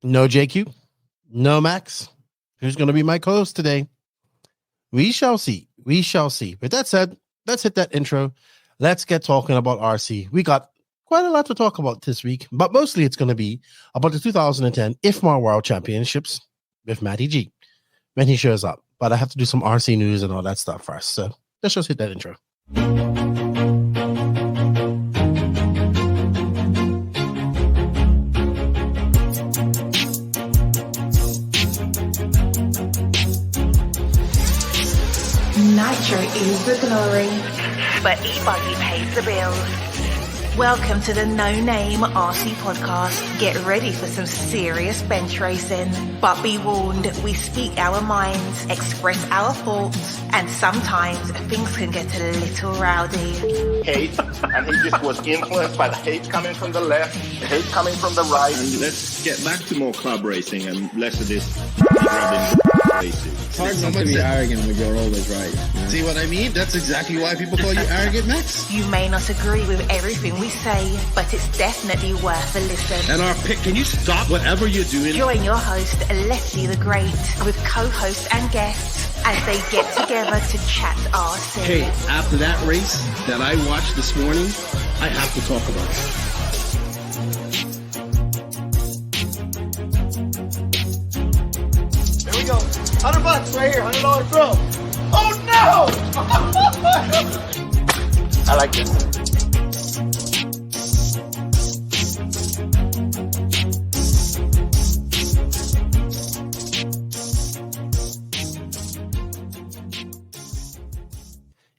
No JQ, no Max. Who's going to be my co-host today? We shall see. We shall see. With that said, let's hit that intro. Let's get talking about RC. We got quite a lot to talk about this week, but mostly it's going to be about the 2010 IFMAR World Championships with Matty G when he shows up. But I have to do some RC news and all that stuff first. So let's just hit that intro. Nitro is the glory, but e-buggy pays the bills. Welcome to the No Name RC podcast. Get ready for some serious bench racing. But be warned, we speak our minds, express our thoughts, and sometimes things can get a little rowdy. Hate, and he just was influenced by the hate coming from the left, the hate coming from the right. And let's get back to more club racing and less of this grabbing racing. It's hard not to be arrogant when you're always right. You know? See what I mean? That's exactly why people call you arrogant, Max. You may not agree with everything we say, but it's definitely worth a listen. And our pick, can you stop whatever you're doing? Join your host, Lefty the Great, with co-hosts and guests as they get together to chat RC. Hey, after that race that I watched this morning, I have to talk about it. Here we go. $100 right here, $100 throw. Oh no! I like this.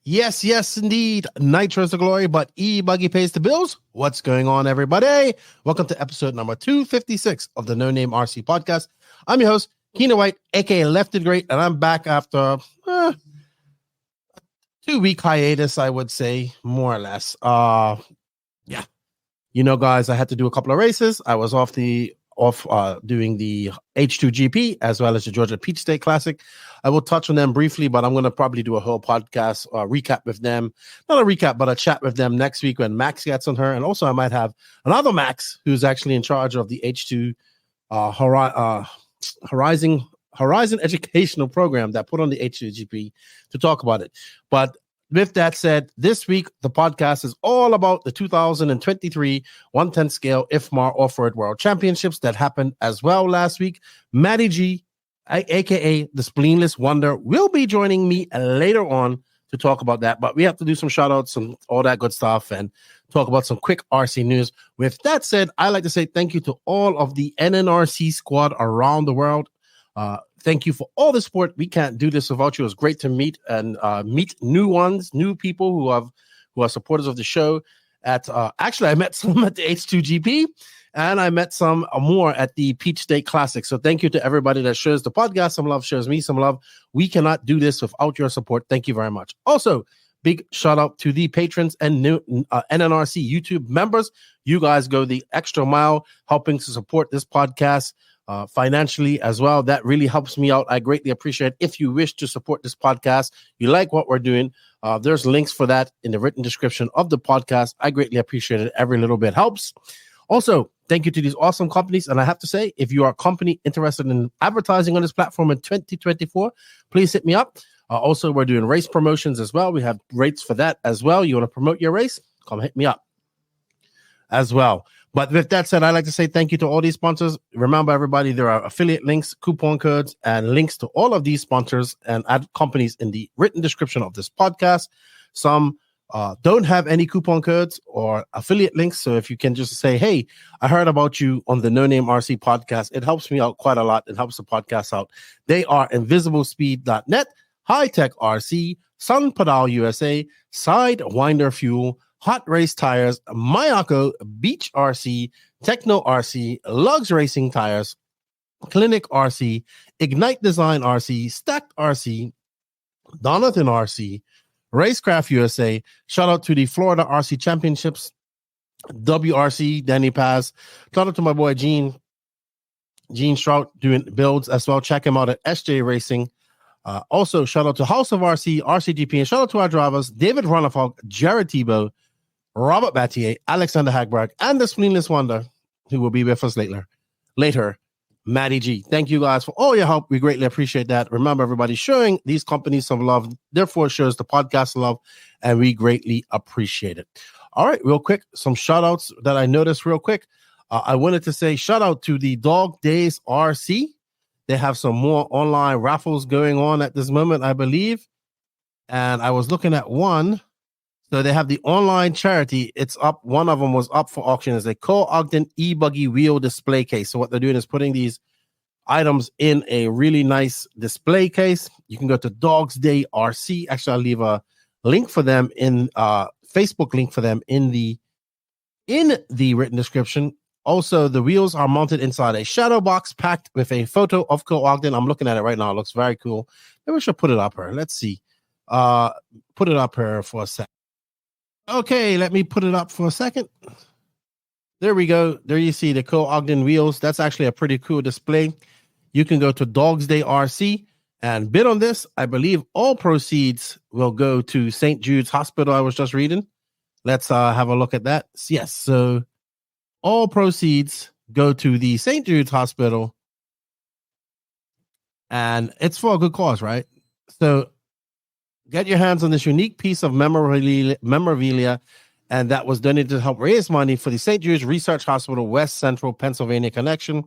Yes, indeed. Nitro is the glory, but e-buggy pays the bills. What's going on, everybody? Welcome to episode number 256 of the No Name RC podcast. I'm your host, Keena White, aka Lefty the Great, and I'm back after a 2-week hiatus, I would say, more or less. Yeah. You know, guys, I had to do a couple of races. I was off doing the H2GP as well as the Georgia Peach State Classic. I will touch on them briefly, but I'm going to probably do a whole podcast recap with them. Not a recap, but a chat with them next week when Max gets on her. And also I might have another Max who's actually in charge of the H2 Horizon Educational Program that put on the H2GP to talk about it. But with that said, this week, the podcast is all about the 2023 110 scale IFMAR Off-Road World Championships that happened as well last week. Matty G, a.k.a. the Spleenless Wonder, will be joining me later on to talk about that. But we have to do some shout-outs and all that good stuff and talk about some quick RC news. With that said, I'd like to say thank you to all of the NNRC squad around the world. Thank you for all the support. We can't do this without you. It's great to meet new people who are supporters of the show. Actually, I met some at the H2GP, and I met some more at the Peach State Classic. So thank you to everybody that shows the podcast some love, shows me some love. We cannot do this without your support. Thank you very much. Also, big shout out to the patrons and new NNRC YouTube members. You guys go the extra mile helping to support this podcast financially as well. That really helps me out. I greatly appreciate it. If you wish to support this podcast, you like what we're doing, there's links for that in the written description of the podcast. I greatly appreciate it. Every little bit helps. Also, thank you to these awesome companies. And I have to say, if you are a company interested in advertising on this platform in 2024, please hit me up. Also, we're doing race promotions as well. We have rates for that as well. You want to promote your race? Come hit me up as well. But with that said, I'd like to say thank you to all these sponsors. Remember, everybody, there are affiliate links, coupon codes, and links to all of these sponsors and ad companies in the written description of this podcast. Some don't have any coupon codes or affiliate links. So if you can just say, hey, I heard about you on the No Name RC podcast, it helps me out quite a lot. It helps the podcast out. They are invisiblespeed.net, High Tech RC, Sun Pedal USA, Sidewinder Fuel, Hot Race Tires, Mayako, Beach RC, Techno RC, Lugs Racing Tires, Clinic RC, Ignite Design RC, Stacked RC, Donathan RC, RaceCraft USA. Shout out to the Florida RC Championships, WRC, Danny Paz. Shout out to my boy Gene Strout doing builds as well. Check him out at SJ Racing. Also, shout out to House of RC, RCGP, and shout out to our drivers, David Runafalk, Jared Tebow, Robert Battier, Alexander HagBerg, and the Spleenless Wonder, who will be with us later Matty G. Thank you guys for all your help. We greatly appreciate that. Remember, everybody, showing these companies some love, therefore shows the podcast love, and we greatly appreciate it. All right, real quick, some shout outs that I noticed real quick. I wanted to say shout out to the Dog Days RC. They have some more online raffles going on at this moment, I believe. And I was looking at one. So they have the online charity. It's up. One of them was up for auction. It's a Co-Ogden e-buggy wheel display case. So what they're doing is putting these items in a really nice display case. You can go to Dogs Day RC. Actually, I'll leave a link for them in Facebook link for them in the written description. Also, the wheels are mounted inside a shadow box packed with a photo of Co-Ogden. I'm looking at it right now. It looks very cool. Maybe we should put it up here. Let's see. Put it up here for a sec. Okay, let me put it up for a second. There we go. There you see the Co-Ogden wheels. That's actually a pretty cool display. You can go to Dogs Day RC and bid on this. I believe all proceeds will go to St. Jude's Hospital. I was just reading. Let's have a look at that. Yes, so all proceeds go to the St. Jude's Hospital, and it's for a good cause, right? So get your hands on this unique piece of memorabilia, and that was donated to help raise money for the St. Jude's Research Hospital West Central Pennsylvania Connection.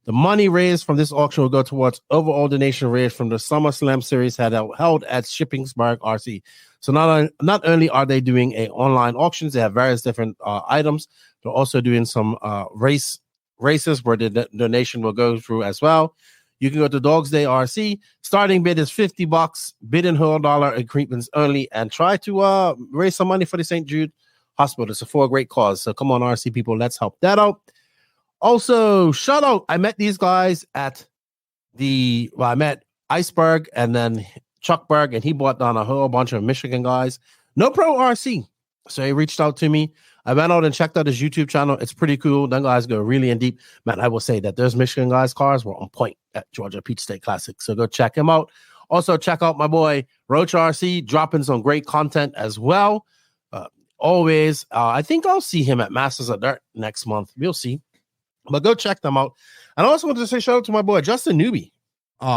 The money raised from this auction will go towards overall donation raised from the SummerSlam series held at Shippensburg RC. So not only are they doing a online auctions, they have various different items. They're also doing some races where the donation will go through as well. You can go to Dogs Day RC. Starting bid is $50. Bid in whole dollar increments only, and try to raise some money for the St. Jude Hospital. It's for a great cause. So come on, RC people, let's help that out. Also, shout out. I met these guys at I met IFMAR and then HagBerg, and he brought down a whole bunch of Michigan guys. No Pro RC. So he reached out to me. I went out and checked out his YouTube channel. It's pretty cool. Them guys go really in deep. Man, I will say that those Michigan guys' cars were on point at Georgia Peach State Classic. So go check him out. Also, check out my boy Roach RC, dropping some great content as well. Always. I think I'll see him at Masters of Dirt next month. We'll see. But go check them out. And I also want to say shout out to my boy Justin Newby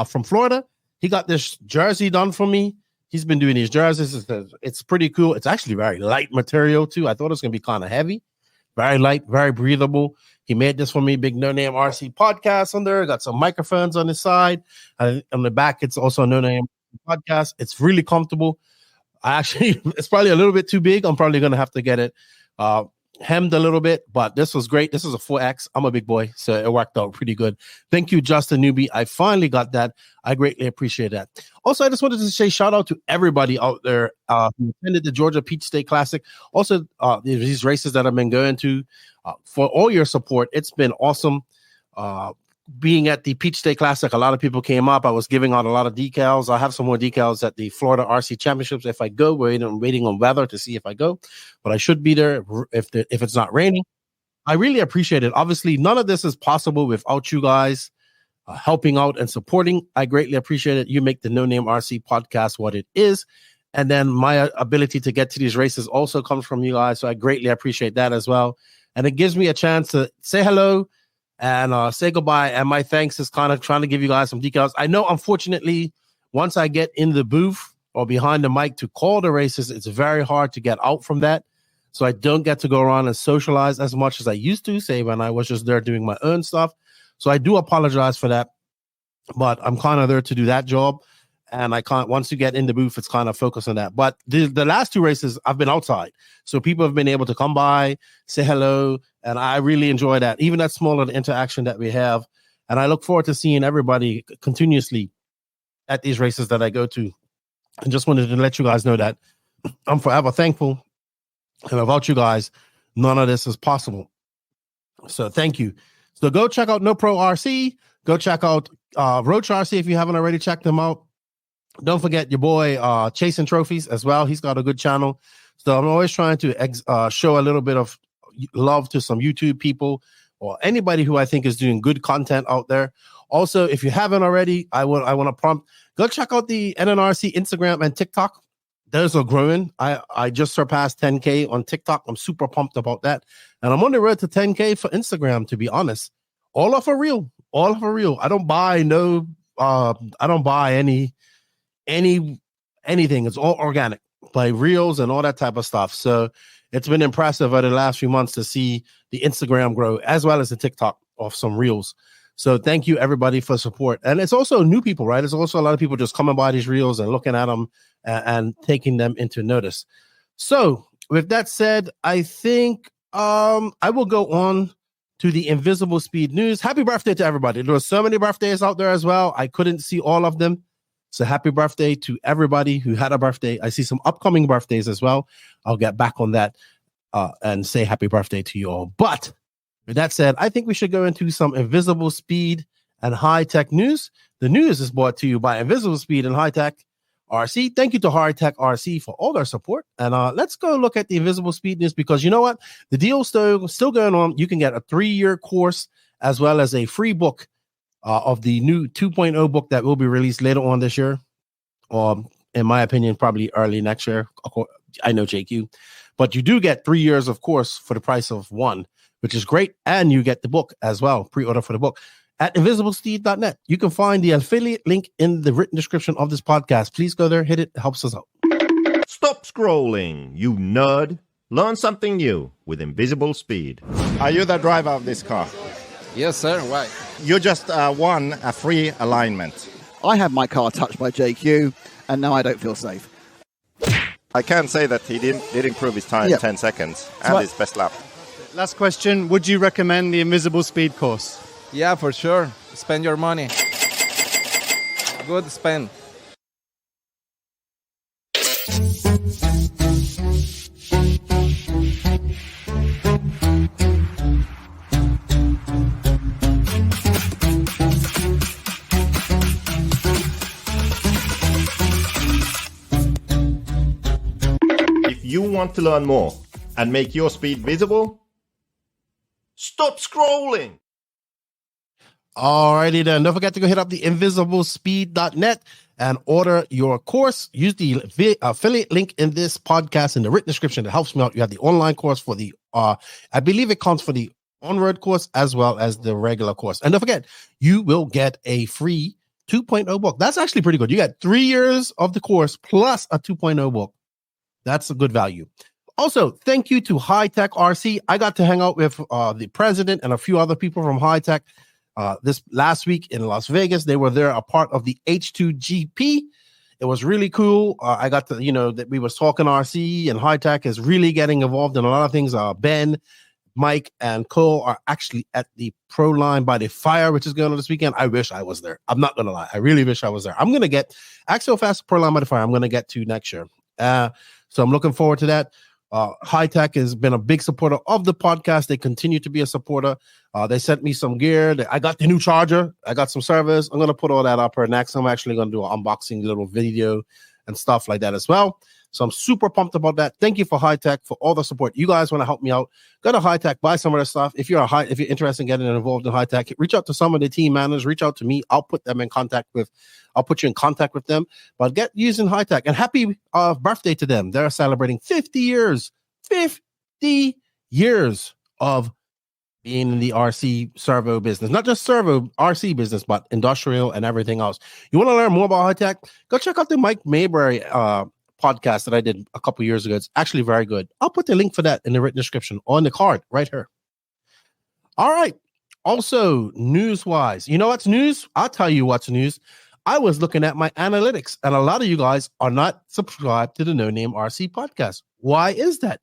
from Florida. He got this jersey done for me. He's been doing these jerseys. It's pretty cool. It's actually very light material, too. I thought it was going to be kind of heavy. Very light, very breathable. He made this for me. Big No Name RC podcast on there. Got some microphones on the side. On the back, it's also a No Name podcast. It's really comfortable. It's probably a little bit too big. I'm probably going to have to get it hemmed a little bit, but this was great. This is a 4X. I'm a big boy, so it worked out pretty good. Thank you, Justin Newby. I finally got that. I greatly appreciate that. Also, I just wanted to say shout out to everybody out there who attended the Georgia Peach State Classic. Also, these races that I've been going to, for all your support. It's been awesome. Being at the Peach State Classic, a lot of people came up. I was giving out a lot of decals. I have some more decals at the Florida RC Championships if I go. I'm waiting on weather to see if I go, but I should be there if it's not raining. I really appreciate it. Obviously, none of this is possible without you guys helping out and supporting. I greatly appreciate it. You make the No Name RC podcast what it is. And then my ability to get to these races also comes from you guys. So I greatly appreciate that as well. And it gives me a chance to say hello and say goodbye. And my thanks is kind of trying to give you guys some decals. I know, unfortunately, once I get in the booth or behind the mic to call the races, it's very hard to get out from that. So I don't get to go around and socialize as much as I used to, say when I was just there doing my own stuff. So I do apologize for that. But I'm kind of there to do that job. And I can't, once you get in the booth, it's kind of focused on that. But the last two races, I've been outside. So people have been able to come by, say hello. And I really enjoy that. Even that small little interaction that we have. And I look forward to seeing everybody continuously at these races that I go to. And just wanted to let you guys know that I'm forever thankful. And without you guys, none of this is possible. So thank you. So go check out No Pro RC. Go check out Roach RC if you haven't already checked them out. Don't forget your boy Chasing Trophies as well. He's got a good channel. So I'm always trying to show a little bit of love to some YouTube people or anybody who I think is doing good content out there. Also, if you haven't already, I want to prompt, go check out the NNRC Instagram and TikTok. Those are growing. I just surpassed 10K on TikTok. I'm super pumped about that. And I'm on the road to 10K for Instagram, to be honest. All off a reel. all for real. I don't buy anything. It's all organic, like reels and all that type of stuff. So it's been impressive over the last few months to see the Instagram grow as well as the TikTok of some reels. So thank you everybody for support. And it's also new people, right? There's also a lot of people just coming by these reels and looking at them and taking them into notice. So with that said, I think I will go on to the Invisible Speed news. Happy birthday to everybody. There were so many birthdays out there as well. I couldn't see all of them. So happy birthday to everybody who had a birthday. I see some upcoming birthdays as well. I'll get back on that and say happy birthday to you all. But with that said, I think we should go into some Invisible Speed and High Tech news. The news is brought to you by Invisible Speed and High Tech RC. Thank you to High Tech RC for all their support. And let's go look at the Invisible Speed news, because you know what? The deal's still going on. You can get a 3-year course as well as a free book of the new 2.0 book that will be released later on this year, or in my opinion, probably early next year. I know JQ, but you do get 3 years of course for the price of one, which is great. And you get the book as well, pre-order for the book at invisiblesteed.net. You can find the affiliate link in the written description of this podcast. Please go there, hit it helps us out. Stop scrolling, you nerd. Learn something new with Invisible Speed. Are you the driver of this car? Yes, sir. Why? You just won a free alignment. I had my car touched by JQ, and now I don't feel safe. I can say that he did improve his time 10 seconds and his best lap. Last question. Would you recommend the Invisible Speed course? Yeah, for sure. Spend your money. Good spend. If you want to learn more and make your speed visible, stop scrolling. Alrighty then. Don't forget to go hit up the invisiblespeed.net and order your course. Use the affiliate link in this podcast in the written description. It helps me out. You have the online course for the, I believe it counts for the ONROAD course as well as the regular course. And don't forget, you will get a free 2.0 book. That's actually pretty good. You got 3 years of the course plus a 2.0 book. That's a good value. Also, thank you to High Tech RC. I got to hang out with the president and a few other people from High Tech this last week in Las Vegas. They were there, a part of the H2GP. It was really cool. I got to, that we was talking RC, and High Tech is really getting involved in a lot of things. Ben, Mike, and Cole are actually at the Pro Line by the Fire, which is going on this weekend. I wish I was there. I'm not going to lie. I really wish I was there. I'm going to get Axial Fast Pro Line by the Fire. I'm going to get to next year. So I'm looking forward to that. High Tech has been a big supporter of the podcast. They continue to be a supporter. They sent me some gear. I got the new charger. I got some servers. I'm going to put all that up here next. I'm actually going to do an unboxing little video and stuff like that as well. So I'm super pumped about that. Thank you for High Tech for all the support. You guys want to help me out, go to High Tech, buy some of their stuff. If you're interested in getting involved in High Tech, reach out to some of the team managers, reach out to me. I'll put you in contact with them. But get using High Tech, and happy birthday to them. They're celebrating 50 years of being in the RC servo business, not just servo RC business, but industrial and everything else. You want to learn more about High Tech? Go check out the Mike Mayberry podcast that I did a couple years ago. It's actually very good. I'll put the link for that in the written description on the card right here. All right. Also, news-wise, you know what's news? I'll tell you what's news. I was looking at my analytics, and a lot of you guys are not subscribed to the No Name RC podcast. Why is that?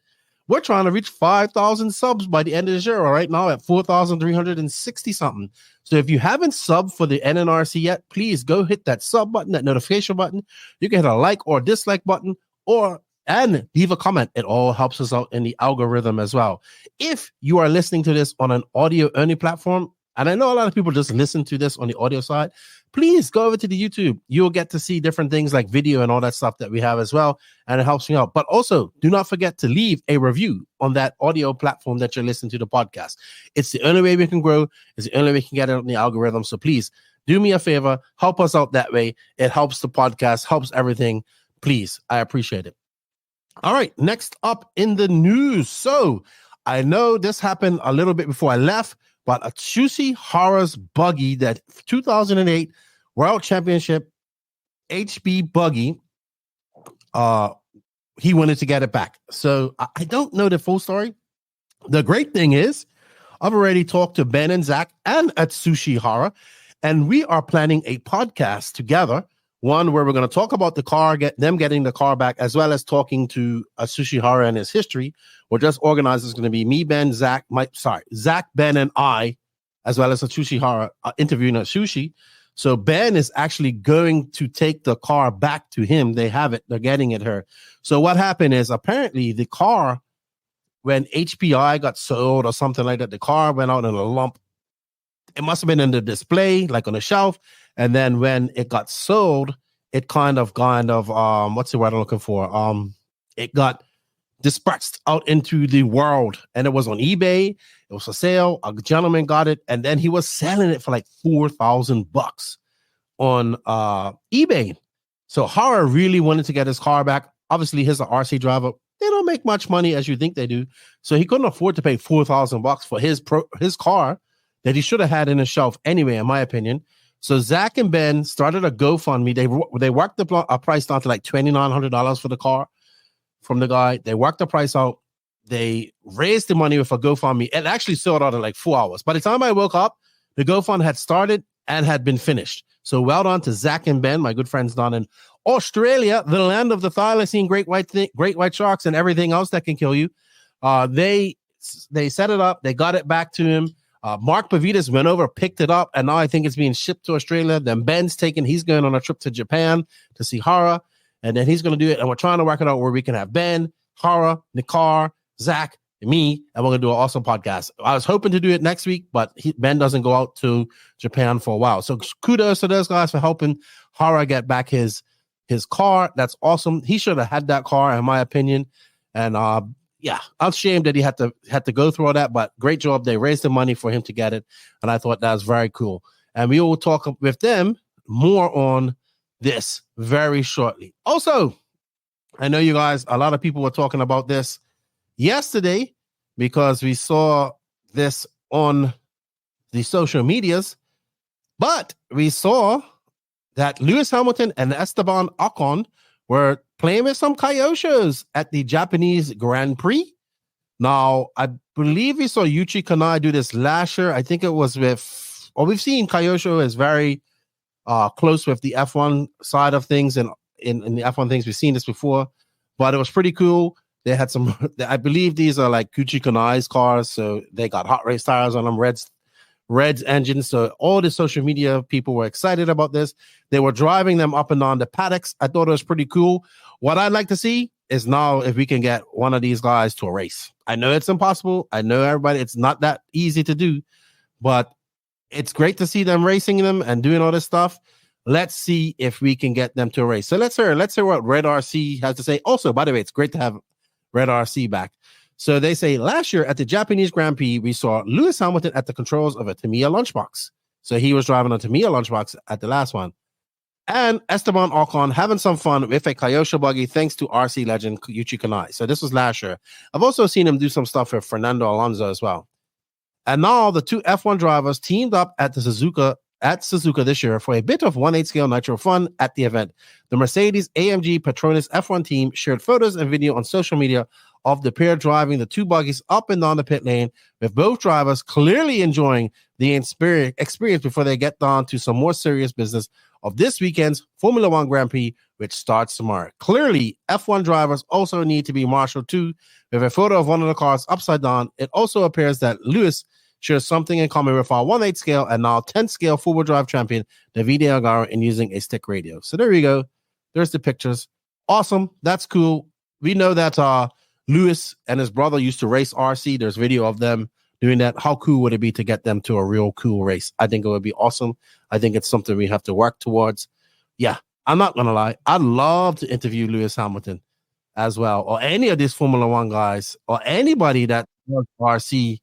We're trying to reach 5,000 subs by the end of this year. Right now at 4,360 something. So if you haven't subbed for the NNRC yet, please go hit that sub button, that notification button. You can hit a like or dislike button, and leave a comment. It all helps us out in the algorithm as well. If you are listening to this on an audio only platform, and I know a lot of people just listen to this on the audio side, please go over to the YouTube. You'll get to see different things like video and all that stuff that we have as well. And it helps me out. But also, do not forget to leave a review on that audio platform that you're listening to the podcast. It's the only way we can grow. It's the only way we can get it on the algorithm. So please do me a favor. Help us out that way. It helps the podcast, helps everything. Please, I appreciate it. All right, next up in the news. So I know this happened a little bit before I left, but Atsushi Hara's buggy, that 2008 World Championship HB buggy, he wanted to get it back. So I don't know the full story. The great thing is, I've already talked to Ben and Zach and Atsushi Hara, and we are planning a podcast together. One where we're going to talk about the car, them getting the car back, as well as talking to Atsushi Hara and his history. We're just organized. It's going to be me, Ben, Zach, Ben, and I, as well as Atsushi Hara interviewing Atsushi. So Ben is actually going to take the car back to him. They have it. They're getting it here. So what happened is apparently the car, when HPI got sold or something like that, the car went out in a lump. It must have been in the display, like on the shelf. And then when it got sold, it kind of, what's the word I'm looking for? It got dispersed out into the world, and it was on eBay. It was for sale. A gentleman got it, and then he was selling it for like $4,000 on eBay. So Hara really wanted to get his car back. Obviously, he's an RC driver. They don't make much money as you think they do. So he couldn't afford to pay $4,000 for his car that he should have had in his shelf anyway, in my opinion. So Zach and Ben started a GoFundMe. They worked the price down to like $2,900 for the car from the guy. They worked the price out. They raised the money with a GoFundMe. It actually sold out in like 4 hours. By the time I woke up, the GoFundMe had started and had been finished. So well done to Zach and Ben, my good friends down in Australia, the land of the thylacine, great white sharks, and everything else that can kill you. They set it up. They got it back to him. Mark Pavitas went over, picked it up, and now I think it's being shipped to Australia. Then Ben's he's going on a trip to Japan to see Hara, and then he's going to do it. And we're trying to work it out where we can have Ben, Hara, Nikar, Zach, and me, and we're going to do an awesome podcast. I was hoping to do it next week, but Ben doesn't go out to Japan for a while. So kudos to those guys for helping Hara get back his car. That's awesome. He should have had that car, in my opinion. And yeah, I'm ashamed that he had to go through all that, but great job. They raised the money for him to get it, and I thought that was very cool. And we will talk with them more on this very shortly. Also, I know you guys, a lot of people were talking about this yesterday because we saw this on the social medias, but we saw that Lewis Hamilton and Esteban Ocon were playing with some Kyoshes at the Japanese Grand Prix. Now, I believe we saw Yuichi Kanai do this last year. I think it was we've seen Kyosho is very close with the F1 side of things, and in the F1 things, we've seen this before, but it was pretty cool. They had some, I believe these are like Yuichi Kanai's cars, so they got hot race tires on them, Red's engines. So all the social media people were excited about this. They were driving them up and down the paddocks. I thought it was pretty cool. What I'd like to see is now if we can get one of these guys to a race. I know it's impossible. I know everybody, it's not that easy to do, but it's great to see them racing them and doing all this stuff. Let's see if we can get them to a race. So let's hear what Red RC has to say. Also, by the way, it's great to have Red RC back. So they say last year at the Japanese Grand Prix, we saw Lewis Hamilton at the controls of a Tamiya lunchbox. So he was driving a Tamiya lunchbox at the last one. And Esteban Ocon having some fun with a Kyosho buggy thanks to RC legend Yuichi Kanai. So this was last year. I've also seen him do some stuff with Fernando Alonso as well. And now the two F1 drivers teamed up at Suzuka this year for a bit of 1/8 scale nitro fun at the event. The Mercedes-AMG Petronas F1 team shared photos and video on social media of the pair driving the two buggies up and down the pit lane, with both drivers clearly enjoying the experience before they get down to some more serious business of this weekend's Formula One Grand Prix, which starts tomorrow. Clearly, F1 drivers also need to be marshaled too. With a photo of one of the cars upside down, it also appears that Lewis shares something in common with our 1/8 scale and now 10 scale four-wheel drive champion Davide Ongaro in using a stick radio. So there you go. There's the pictures. Awesome. That's cool. We know that Lewis and his brother used to race RC. There's video of them doing that. How cool would it be to get them to a real cool race? I think it would be awesome. I think it's something we have to work towards. Yeah, I'm not going to lie. I'd love to interview Lewis Hamilton as well, or any of these Formula One guys, or anybody that does RC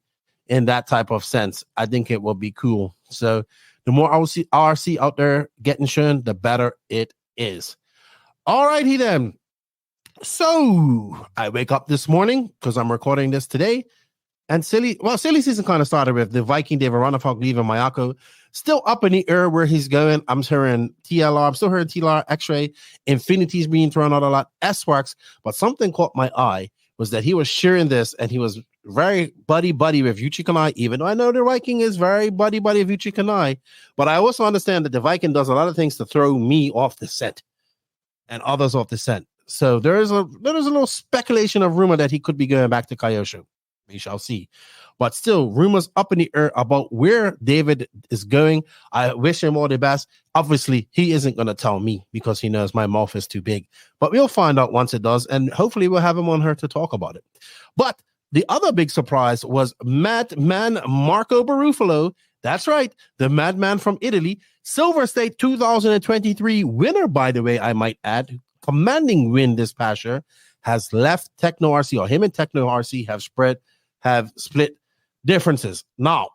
in that type of sense. I think it will be cool. So the more RC out there getting shown, the better it is. All righty then. So I wake up this morning because I'm recording this today. And silly season kind of started with the Viking David Ronnefalk leaving Mayako. Still up in the air where he's going. I'm hearing TLR. I'm still hearing TLR, X-Ray. Infinity's being thrown out a lot. S-Works. But something caught my eye was that he was sharing this and he was very buddy-buddy with Yuchi Kanai, even though I know the Viking is very buddy-buddy with Yuchi Kanai. But I also understand that the Viking does a lot of things to throw me off the scent and others off the scent. So there is a little speculation of rumor that he could be going back to Kyosho. We shall see. But still, rumors up in the air about where David is going. I wish him all the best. Obviously, he isn't going to tell me because he knows my mouth is too big. But we'll find out once it does, and hopefully we'll have him on here to talk about it. But the other big surprise was Madman Marco Barufalo. That's right, the madman from Italy. Silver State 2023 winner, by the way, I might add. Commanding win this past year. Has left Techno RC, or him and Techno RC have split differences. Now,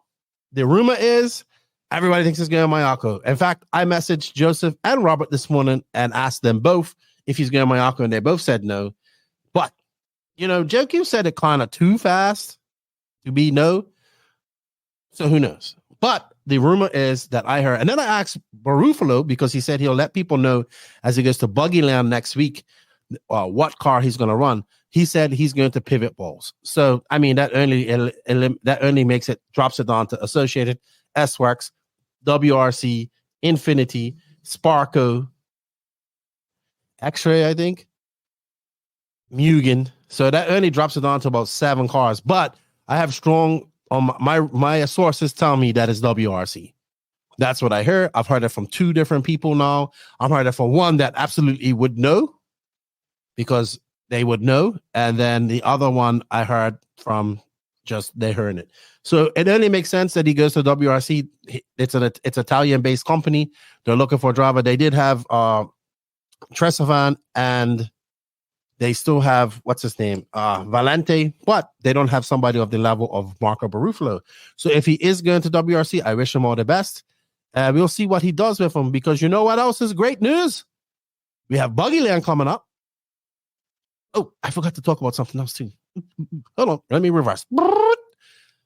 the rumor is everybody thinks it's going to Mayako. In fact, I messaged Joseph and Robert this morning and asked them both if he's going to Mayako, and they both said no. But, JQ said it kind of too fast to be no. So who knows? But the rumor is that I heard, and then I asked Barufalo because he said he'll let people know as he goes to Buggyland next week what car he's going to run. He said he's going to pivot balls. So, I mean, that only makes it, drops it down to Associated, S-Works, WRC, Infinity, Sparco, X-Ray, I think, Mugen. So that only drops it down to about 7 cars. But I have strong, my sources tell me that it's WRC. That's what I heard. I've heard it from 2 different people now. I've heard it from one that absolutely would know, because they would know. And then the other one I heard from just they heard it. So it only makes sense that he goes to WRC. It's Italian-based company. They're looking for a driver. They did have Tresavan, and they still have, what's his name? Valente, but they don't have somebody of the level of Marco Barufalo. So if he is going to WRC, I wish him all the best. We'll see what he does with him, because you know what else is great news? We have Buggyland coming up. Oh, I forgot to talk about something else too. Hold on, let me reverse.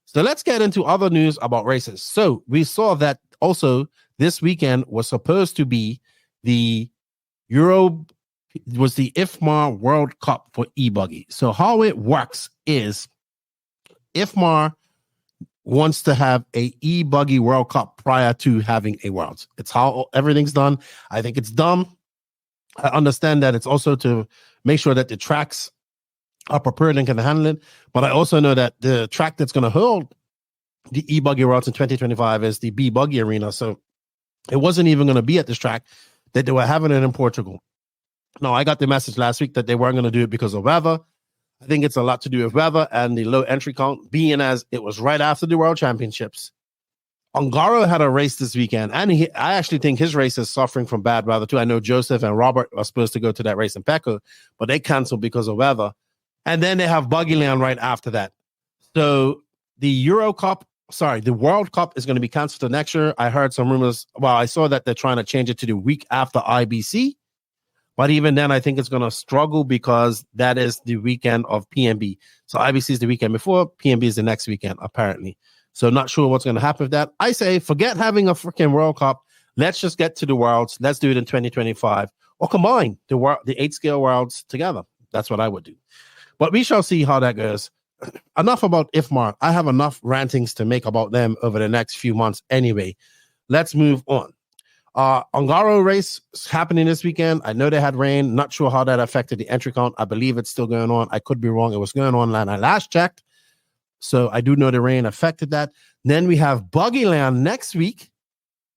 So let's get into other news about races. So we saw that also this weekend was supposed to be the IFMAR World Cup for e-buggy. So how it works is IFMAR wants to have a e-buggy World Cup prior to having a Worlds. It's how everything's done. I think it's dumb. I understand that it's also to make sure that the tracks are prepared and can handle it. But I also know that the track that's going to hold the e-buggy Worlds in 2025 is the B-Buggy Arena. So it wasn't even going to be at this track, that they were having it in Portugal. No, I got the message last week that they weren't going to do it because of weather. I think it's a lot to do with weather and the low entry count, being as it was right after the World Championships. Ongaro had a race this weekend, and I actually think his race is suffering from bad weather too. I know Joseph and Robert are supposed to go to that race in Pecco, but they canceled because of weather. And then they have Buggyland right after that. So the World Cup is going to be canceled to next year. I heard some rumors. Well, I saw that they're trying to change it to the week after IBC. But even then, I think it's going to struggle because that is the weekend of PNB. So IBC is the weekend before, PNB is the next weekend, apparently. So not sure what's going to happen with that. I say forget having a freaking World Cup. Let's just get to the Worlds. Let's do it in 2025. Or combine the 8-scale Worlds together. That's what I would do. But we shall see how that goes. Enough about IFMAR. I have enough rantings to make about them over the next few months anyway. Let's move on. Ongaro race is happening this weekend. I know they had rain. Not sure how that affected the entry count. I believe it's still going on. I could be wrong. It was going on when I last checked. So I do know the rain affected that. Then we have Buggyland next week,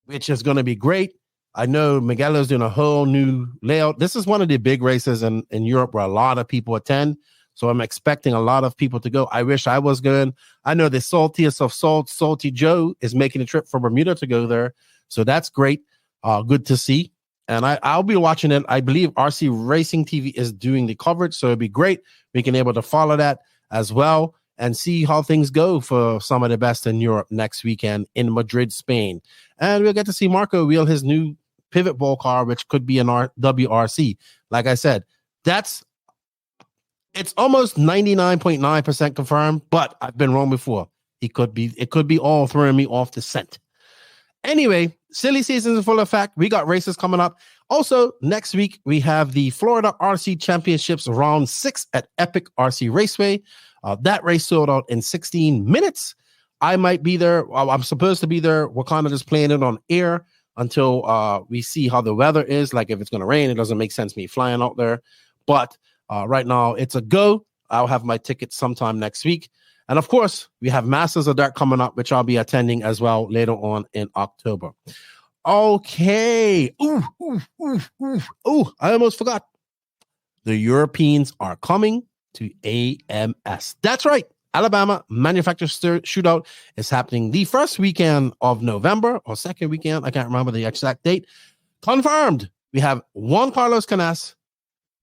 which is going to be great. I know Miguelo's doing a whole new layout. This is one of the big races in Europe where a lot of people attend. So I'm expecting a lot of people to go. I wish I was going. I know the saltiest of salt, Salty Joe, is making a trip from Bermuda to go there. So that's great. Good to see. And I'll be watching it. I believe RC Racing TV is doing the coverage. So it'd be great. We can able to follow that as well and see how things go for some of the best in Europe next weekend in Madrid, Spain. And we'll get to see Marco wheel his new pivot ball car, which could be an WRC. Like I said, that's It's almost 99.9% confirmed, but I've been wrong before. It could be all throwing me off the scent. Anyway, silly season is in full effect. We got races coming up. Also, next week, we have the Florida RC Championships Round 6 at Epic RC Raceway. That race sold out in 16 minutes. I might be there. I'm supposed to be there. We're kind of just playing it on air until we see how the weather is. Like if it's going to rain, it doesn't make sense me flying out there. But right now, it's a go. I'll have my tickets sometime next week. And of course, we have Masters of Dirt coming up, which I'll be attending as well later on in October. Okay. Ooh, I almost forgot. The Europeans are coming to AMS. That's right. Alabama Manufacturers Shootout is happening the first weekend of November or second weekend. I can't remember the exact date. Confirmed. We have Juan Carlos Canas,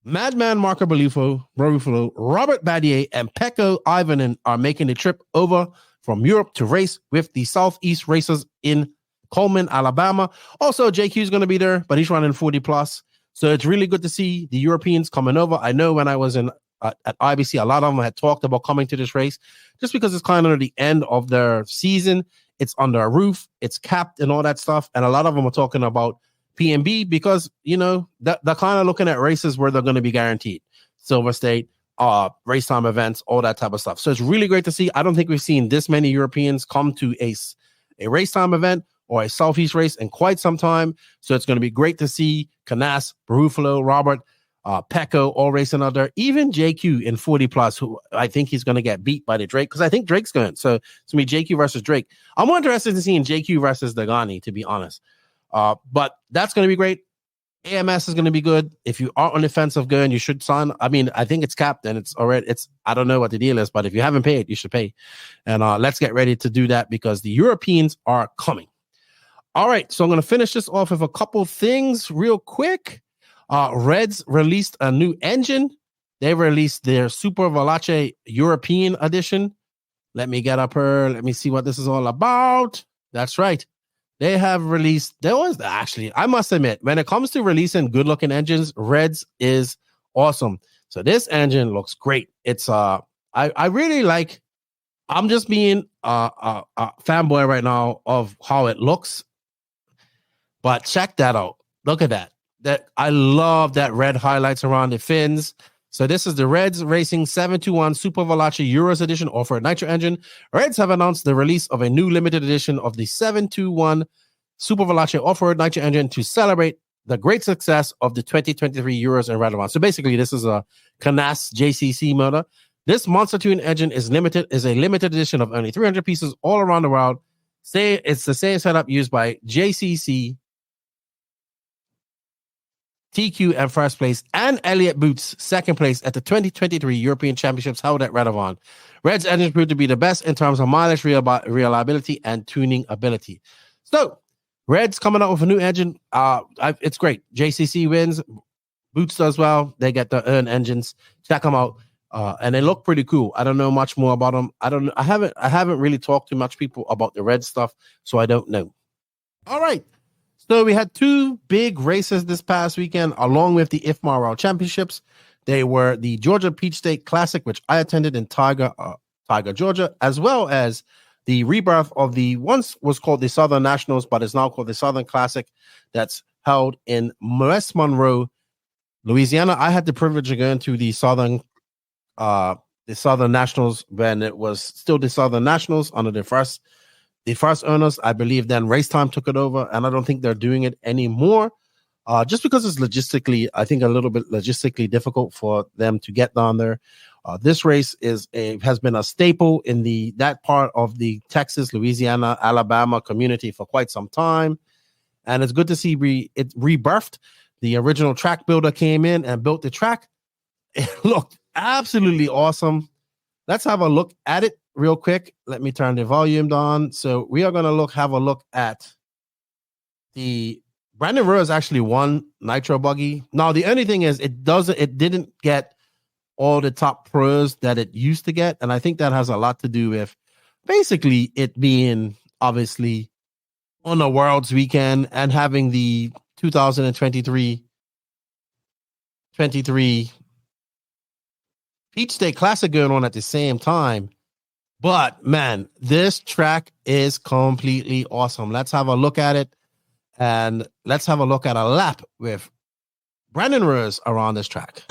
Madman Marco Barufalo, Robert Badier, and Pecco Ivanen are making the trip over from Europe to race with the Southeast Racers in Coleman, Alabama. Also, JQ is going to be there, but he's running 40 plus. So it's really good to see the Europeans coming over. I know when I was in at IBC, a lot of them had talked about coming to this race just because it's kind of the end of their season. It's under a roof, it's capped and all that stuff. And a lot of them are talking about PNB because, you know, they're kind of looking at races where they're going to be guaranteed. Silver State, race time events, all that type of stuff. So it's really great to see. I don't think we've seen this many Europeans come to a race time event or a Southeast race in quite some time. So it's going to be great to see Canas, Barufalo, Robert, Pecco all racing out there. Even JQ in 40 plus, who I think he's going to get beat by the Drake because I think Drake's going. So it's going to be JQ versus Drake. I'm more interested in seeing JQ versus Dagani, to be honest. But that's going to be great. AMS is going to be good. If you are on the fence of going, you should sign. I mean, I think it's capped and it's already, I don't know what the deal is, but if you haven't paid, you should pay. And let's get ready to do that because the Europeans are coming. All right. So I'm going to finish this off with a couple things real quick. Reds released a new engine. They released their Super Veloce European edition. Let me get up here. Let me see what this is all about. That's right. They have released, I must admit, when it comes to releasing good-looking engines, Reds is awesome. So this engine looks great. It's, I really like, I'm just being a fanboy right now of how it looks. But check that out. Look at that. I love that red highlights around the fins. So this is the Reds Racing 721 Super Veloce Euros Edition off-road nitro engine. Reds have announced the release of a new limited edition of the 721 Super Veloce off-road nitro engine to celebrate the great success of the 2023 Euros and Radovans. So basically, this is a Canas JCC motor. This Monster Tune engine is a limited edition of only 300 pieces all around the world. It's the same setup used by JCC, TQ and first place, and Elliott Boots second place at the 2023 European Championships held at Radovan. Reds engine proved to be the best in terms of mileage, reliability, and tuning ability. So, Reds coming out with a new engine. It's great. JCC wins. Boots does well. They get their own engines. Check them out. And they look pretty cool. I don't know much more about them. I haven't really talked to much people about the Red stuff, so I don't know. All right. So we had two big races this past weekend, along with the IFMAR World Championships. They were the Georgia Peach State Classic, which I attended in Tiger, Georgia, as well as the rebirth of the once was called the Southern Nationals, but it's now called the Southern Classic. That's held in West Monroe, Louisiana. I had the privilege of going to the Southern Nationals when it was still the Southern Nationals under the first owners. I believe then Racetime took it over, and I don't think they're doing it anymore, just because it's logistically, I think, a little bit logistically difficult for them to get down there. This race has been a staple in that part of the Texas, Louisiana, Alabama community for quite some time, and it's good to see it rebirthed. The original track builder came in and built the track. It looked absolutely awesome. Let's have a look at it real quick. Let me turn the volume down. So we are going to have a look at the Brandon Rose actually won Nitro Buggy. Now, the only thing is it didn't get all the top pros that it used to get. And I think that has a lot to do with basically it being obviously on a Worlds weekend and having the 2023 Peach State Classic going on at the same time. But man, this track is completely awesome. Let's have a look at it. And let's have a look at a lap with Brandon Rose around this track.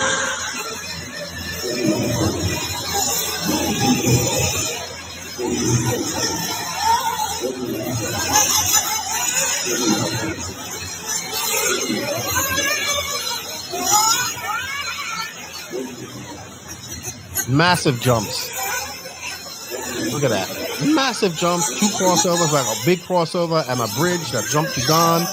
Massive jumps. Look at that. Massive jumps, 2 crossovers, like a big crossover and a bridge that jumped you down.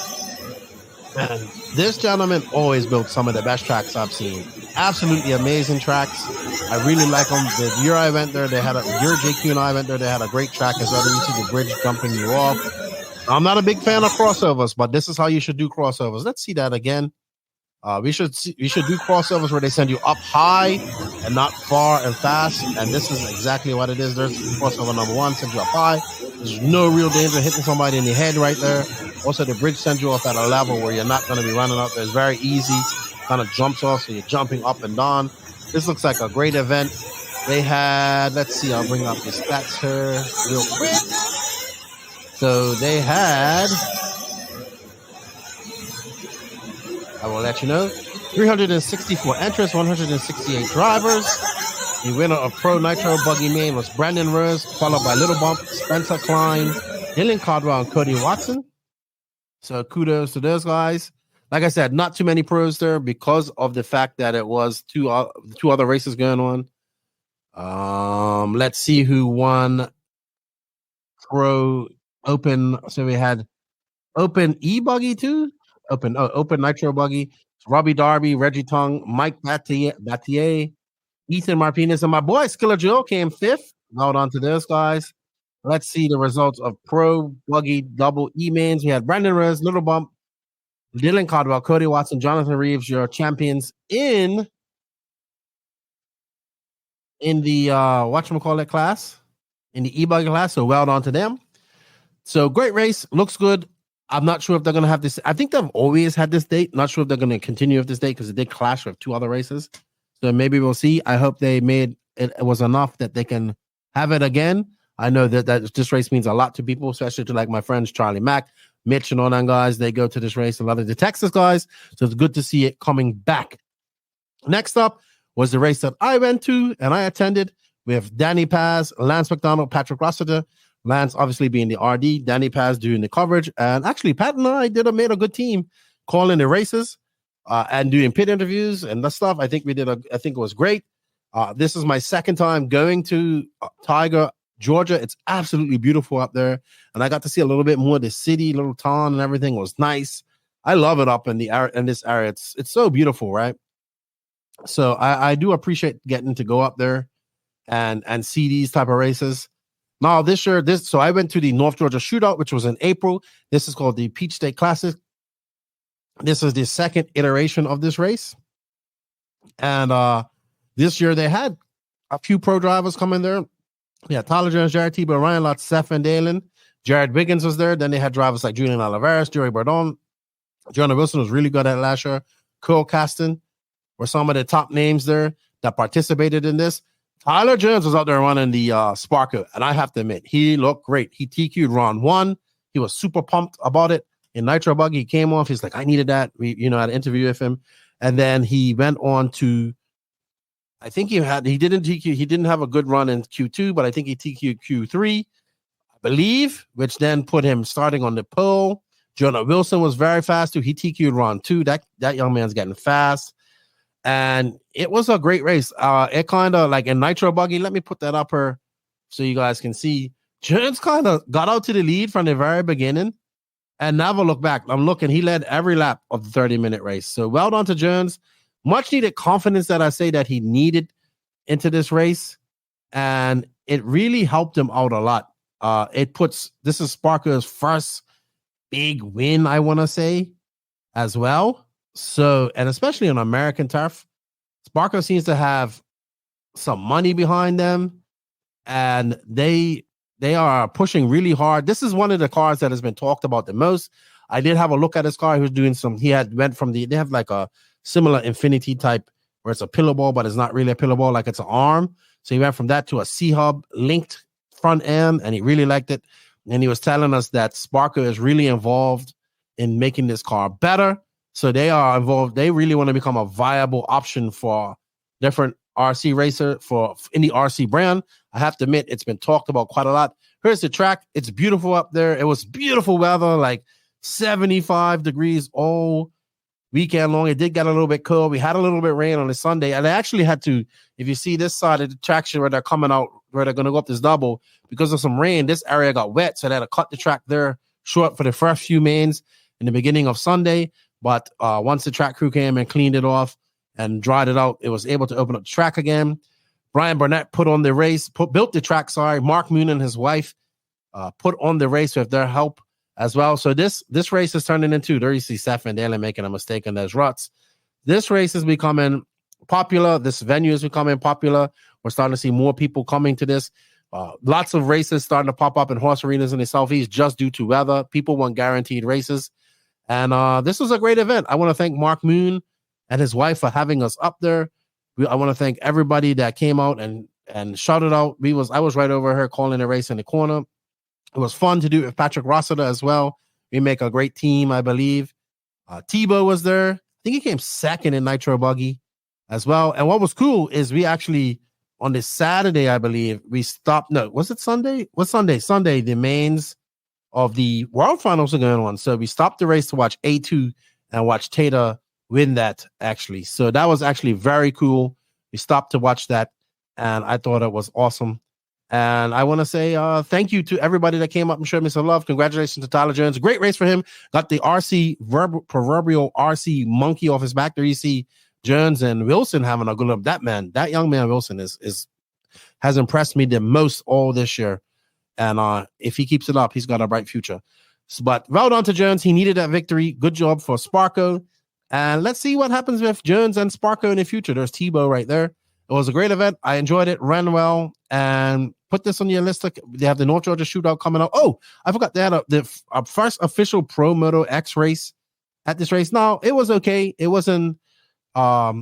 And this gentleman always built some of the best tracks I've seen. Absolutely amazing tracks. I really like them. The year I went there, JQ and I went there, they had a great track as well. You see the bridge jumping you off. I'm not a big fan of crossovers, but this is how you should do crossovers. Let's see that again. We should do crossovers where they send you up high and not far and fast. And this is exactly what it is. There's crossover number 1, sends you up high. There's no real danger hitting somebody in the head right there. Also, the bridge sends you off at a level where you're not going to be running up there. It's very easy. Kind of jumps off, so you're jumping up and down. This looks like a great event. They had, let's see, I'll bring up the stats here real quick. So they had, I will let you know, 364 entrants, 168 drivers. The winner of Pro Nitro Buggy Main was Brandon Rose, followed by Little Bump, Spencer Klein, Dylan Caldwell, and Cody Watson. So kudos to those guys. Like I said, not too many pros there because of the fact that it was two other races going on. Let's see who won Pro Open. So we had Open E-Buggy too. Open Nitro Buggy. Robbie Darby, Reggie Tong, Mike Battier, Ethan Martinez, and my boy Skiller Joe came 5th. Hold on to those guys. Let's see the results of Pro Buggy Double E-Mains. We had Brandon Rose, Little Bump, Dylan Caldwell, Cody Watson, Jonathan Reeves, your champions in the whatchamacallit class, in the E-Buggy class. So well done to them. So great race, looks good. I'm not sure if they're going to have this. I think they've always had this date. Not sure if they're going to continue with this date because it did clash with 2 other races. So maybe we'll see. I hope they made it was enough that they can have it again. I know that this race means a lot to people, especially to like my friends Charlie Mack, Mitch, and all them guys. They go to this race. A lot of the Texas guys. So it's good to see it coming back. Next up was the race that I went to and I attended with Danny Paz, Lance McDonald, Patrick Rossiter. Lance obviously being the RD, Danny Paz doing the coverage, and actually Pat and I made a good team calling the races and doing pit interviews and that stuff. I think it was great. This is my second time going to Tiger, Georgia. It's absolutely beautiful up there, and I got to see a little bit more of the city, little town, and everything was nice. I love it up in this area. It's so beautiful, right? So I do appreciate getting to go up there and see these type of races. Now, so I went to the North Georgia Shootout, which was in April. This is called the Peach State Classic. This is the second iteration of this race. And this year they had a few pro drivers come in there. Yeah, Tyler Jones, Jared Tebow, Ryan Lott, Stephen Dalen, Jared Wiggins was there. Then they had drivers like Julian Oliveras, Joey Bardon. Jonah Wilson was really good at last year. Cole Caston were some of the top names there that participated in this. Tyler Jones was out there running the Sparker, and I have to admit, he looked great. He TQ'd round 1. He was super pumped about it. In Nitro Buggy, he came off. He's like, I needed that. We, had an interview with him. And then he went on to, I think he didn't TQ. He didn't have a good run in Q2, but I think he TQ'd Q3, I believe, which then put him starting on the pole. Jonah Wilson was very fast too. He TQ'd round 2. That young man's getting fast. And it was a great race. It kind of like in Nitro Buggy. Let me put that up here so you guys can see. Jones kind of got out to the lead from the very beginning and never looked back. I'm looking. He led every lap of the 30-minute race. So well done to Jones. Much needed confidence that I say that he needed into this race. And it really helped him out a lot. This is Sparker's first big win, I want to say, as well. So, and especially on American turf, Sparker seems to have some money behind them, and they are pushing really hard. This is one of the cars that has been talked about the most. I did have a look at this car. He was doing they have like a similar Infinity type where it's a pillow ball, but it's not really a pillow ball, like it's an arm. So he went from that to a C-hub linked front end, and he really liked it. And he was telling us that Sparco is really involved in making this car better. So they are involved. They really want to become a viable option for different RC racer for any RC brand. I have to admit, it's been talked about quite a lot. Here's the track. It's beautiful up there. It was beautiful weather, like 75 degrees all weekend long. It did get a little bit cold. We had a little bit of rain on a Sunday. And I actually had to, if you see this side of the traction where they're coming out, where they're going to go up this double, because of some rain, this area got wet. So they had to cut the track there short for the first few mains in the beginning of Sunday. But once the track crew came and cleaned it off and dried it out, it was able to open up the track again. Brian Burnett built the track, Mark Moon and his wife put on the race with their help as well. So this race is turning into, there you see Seth and Dalen making a mistake in those ruts. This race is becoming popular. This venue is becoming popular. We're starting to see more people coming to this. Lots of races starting to pop up in horse arenas in the Southeast just due to weather. People want guaranteed races. And this was a great event. I want to thank Mark Moon and his wife for having us up there. I want to thank everybody that came out and shouted out. I was right over here calling the race in the corner. It was fun to do it with Patrick Rossiter as well. We make a great team, I believe. Tebow was there. I think he came second in Nitro Buggy as well. And what was cool is we actually, on this Saturday, I believe, we stopped. No, was it Sunday? What's Sunday? Sunday, the mains of the World Finals are going on. So we stopped the race to watch A2 and watch Tater win that, actually. So that was actually very cool. We stopped to watch that, and I thought it was awesome. And I want to say thank you to everybody that came up and showed me some love. Congratulations to Tyler Jones. Great race for him. Got the proverbial RC monkey off his back. There you see Jones and Wilson having a good look. That young man Wilson has impressed me the most all this year. And if he keeps it up, he's got a bright future. But well done to Jones. He needed that victory. Good job for Sparco. And let's see what happens with Jones and Sparco in the future. There's Tebow right there. It was a great event. I enjoyed it. Ran well. And put this on your list. They have the North Georgia Shootout coming up. Oh, I forgot they had the first official Pro Moto X race at this race. Now, it was okay. It wasn't, I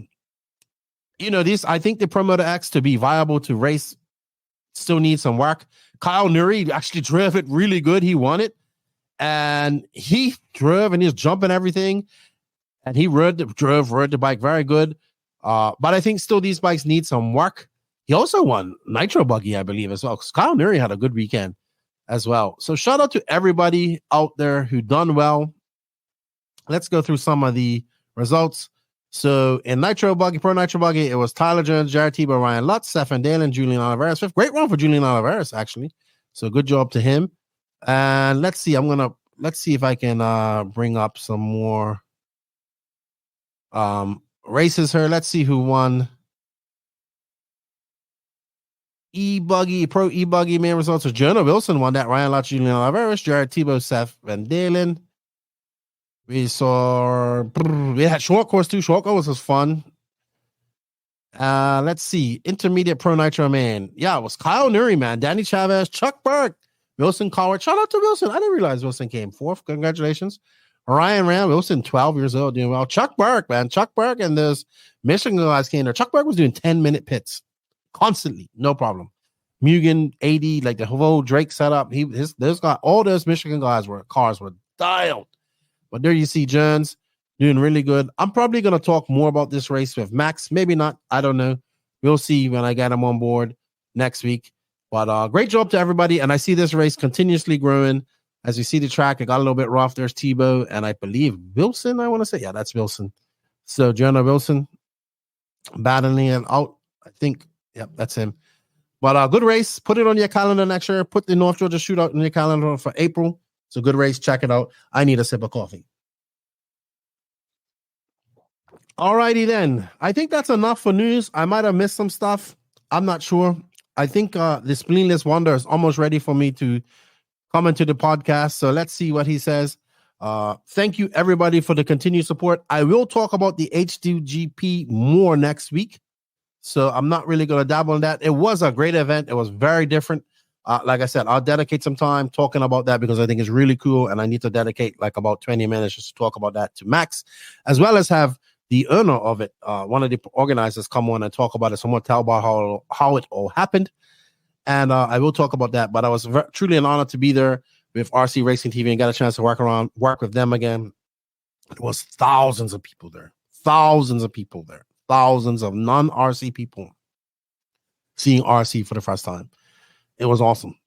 think the Pro Moto X to be viable to race still needs some work. Kyle Nuri actually drove it really good. He won it. And he drove and he was jumping everything. And he rode the bike very good. But I think still these bikes need some work. He also won Nitro Buggy, I believe, as well. Because Kyle Nuri had a good weekend as well. So shout out to everybody out there who done well. Let's go through some of the results. So in Nitro Buggy, Pro Nitro Buggy, it was Tyler Jones, Jared Tebow, Ryan Lutz, Stefan Dalen, Julian Oliveras. Fifth. Great run for Julian Oliveras, actually. So good job to him. And let's see if I can bring up some more races here. Let's see who won. Pro E-Buggy main results. So Jonah Wilson won that. Ryan Lutz, Julian Oliveras, Jared Tebow, Seth Van Dalen. We had short course too. Short course was fun. Let's see. Intermediate Pro Nitro man. Yeah, it was Kyle Nuri, man. Danny Chavez, Chuck Berg, Wilson Coward. Shout out to Wilson. I didn't realize Wilson came fourth. Congratulations. Ryan Ram, Wilson, 12 years old, doing well. Chuck Berg, man. Chuck Berg and those Michigan guys came there. Chuck Berg was doing 10-minute pits constantly. No problem. Mugen, 80, like the whole Drake setup. All those Michigan cars were dialed. But there you see Jones doing really good. I'm probably going to talk more about this race with Max. Maybe not. I don't know. We'll see when I get him on board next week. But great job to everybody. And I see this race continuously growing. As you see the track, it got a little bit rough. There's Tebow. And I believe Wilson, I want to say. Yeah, that's Wilson. So Jonah Wilson battling it out. I think, yep, that's him. But good race. Put it on your calendar next year. Put the North Georgia Shootout on your calendar for April. It's a good race. Check it out. I need a sip of coffee. All righty then. I think that's enough for news. I might have missed some stuff. I'm not sure. I think the Spleenless Wonder is almost ready for me to come into the podcast. So let's see what he says. Thank you, everybody, for the continued support. I will talk about the H2GP more next week. So I'm not really going to dabble in that. It was a great event. It was very different. Like I said, I'll dedicate some time talking about that because I think it's really cool. And I need to dedicate like about 20 minutes just to talk about that to Max, as well as have the owner of it, one of the organizers, come on and talk about it. So I'm going to tell about how it all happened. And I will talk about that. But I was truly an honor to be there with RC Racing TV and got a chance to work with them again. It was thousands of people there. Thousands of non-RC people seeing RC for the first time. It was awesome.